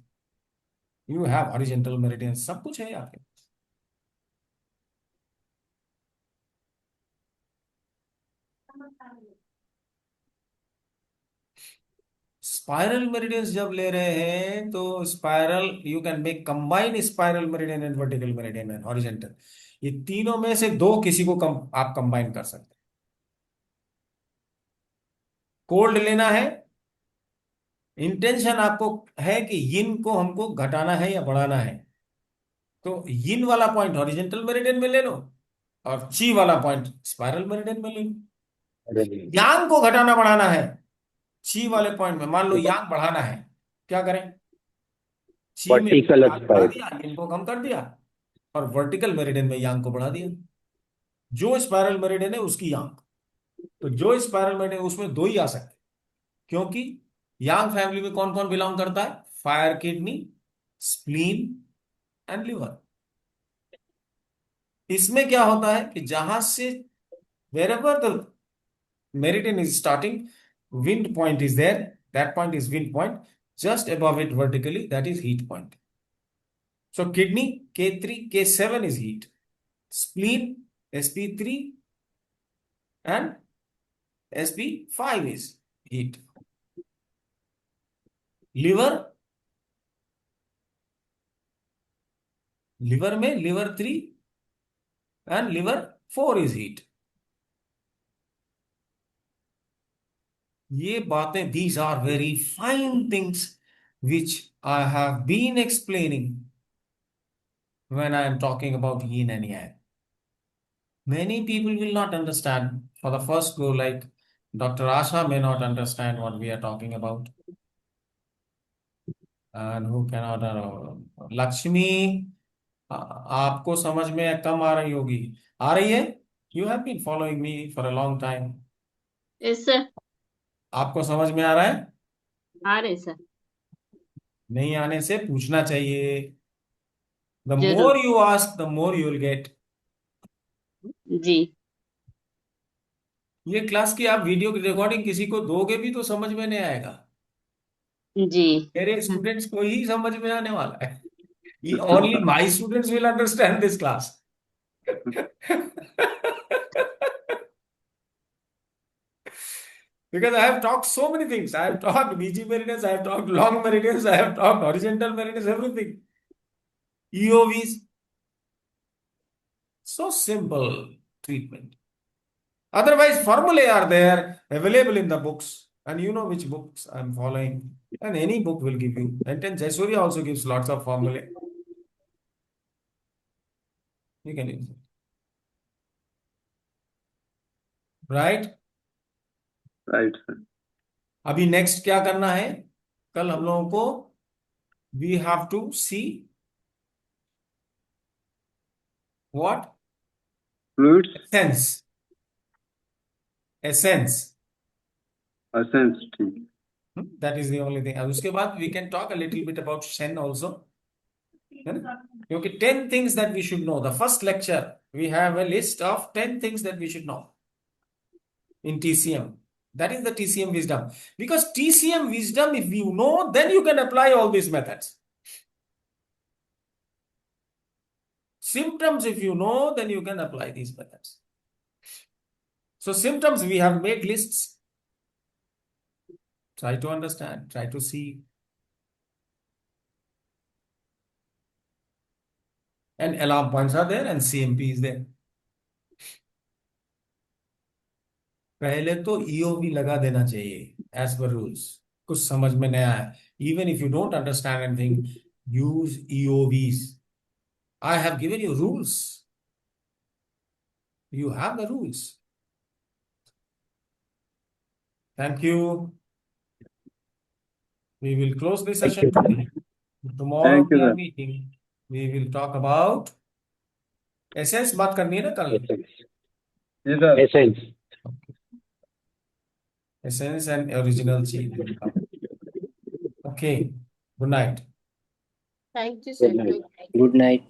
you have horizontal meridians. सब कुछ है आपके। Spiral meridians जब ले रहे हैं तो spiral, you can make combine spiral meridian and vertical meridian and horizontal. ये तीनों में से दो किसी को आप कंबाइन कर सकते हैं। कोल्ड लेना है, इंटेंशन आपको है कि यिन को हमको घटाना है या बढ़ाना है, तो यिन वाला पॉइंट हॉरिजॉन्टल मेरिडियन में ले लो, और ची वाला पॉइंट स्पाइरल मेरिडियन में ले लो। अरे नहीं। यांग को घटाना बढ़ाना है, ची वाले पॉइंट में। मान लो यांग बढ़ाना है, क्या करें, ची में वर्टिकल यांग बढ़ा स्पाइक। दिया, यिन को कम कर दिया, और वर्टिकल मेरिडियन में यांग को बढ़ा दिया। जो स्पाइरल मेरिडियन है उसकी यांग, तो जो स्पाइरल मेरिडियन उसमें दो ही आ सकते हैं, क्योंकि यांग फैमिली में कौन कौन बिलोंग करता है, fire kidney, spleen and liver. इसमें क्या होता है कि जहां से, wherever the meridian is starting, wind point is there, that point is wind point, just above it vertically, that is heat point. So kidney K3, K7 is heat, spleen SP3 and SP5 is heat. Liver, liver में liver 3 and liver 4 is heat. ये बातें, these are very fine things which I have been explaining when I am talking about yin and yang. Many people will not understand for the first go, like Dr. Asha may not understand what we are talking about. And who cannot, Lakshmi, आपको समझ में कम आ रही होगी, आ रही है? You have been following me for a long time. Yes sir. आपको समझ में आ रहा है? आ रहे सर। नहीं आने से पूछना चाहिए। The more जरूर। you ask, the more you will get. जी। ये क्लास की आप वीडियो की रिकॉर्डिंग किसी को दोगे भी तो समझ में नहीं आएगा। जी। मेरे स्टूडेंट्स को ही समझ में आने वाला है। Only my students will understand this class. Because I have talked so many things. I have talked VG meridians, I have talked long meridians, I have talked horizontal meridians, everything. EOVs. So simple treatment. Otherwise, formulae are there available in the books, and you know which books I'm following. And any book will give you. And then Jaisurya also gives lots of formulae. You can use it. Right? Right sir. अभी next क्या करना है? कल हम लोगों को we have to see what? Fluids Essence. Essence. Essence, ठीक। That is the only thing. अब उसके बाद we can talk a little bit about Shen also. है ना? क्योंकि 10 things that we should know. The first lecture, we have a list of 10 things that we should know in TCM. That is the TCM wisdom. Because TCM wisdom, if you know, then you can apply all these methods. Symptoms, if you know, then you can apply these methods. So symptoms, we have made lists. Try to understand, try to see. And alarm points are there and CMP is there. पहले तो EOV लगा देना चाहिए as per rules. कुछ समझ में नहीं आया. Even if you don't understand anything, use EOVs. I have given you rules. You have the rules. Thank you. We will close this Thank session you. today. Tomorrow thank you we are sir. meeting. We will talk about essence. बात करनी है ना कल. Essence. जी sir. Essence. Essence and original cheat will come. Okay. Good night. Thank you Good sir. night. Good night.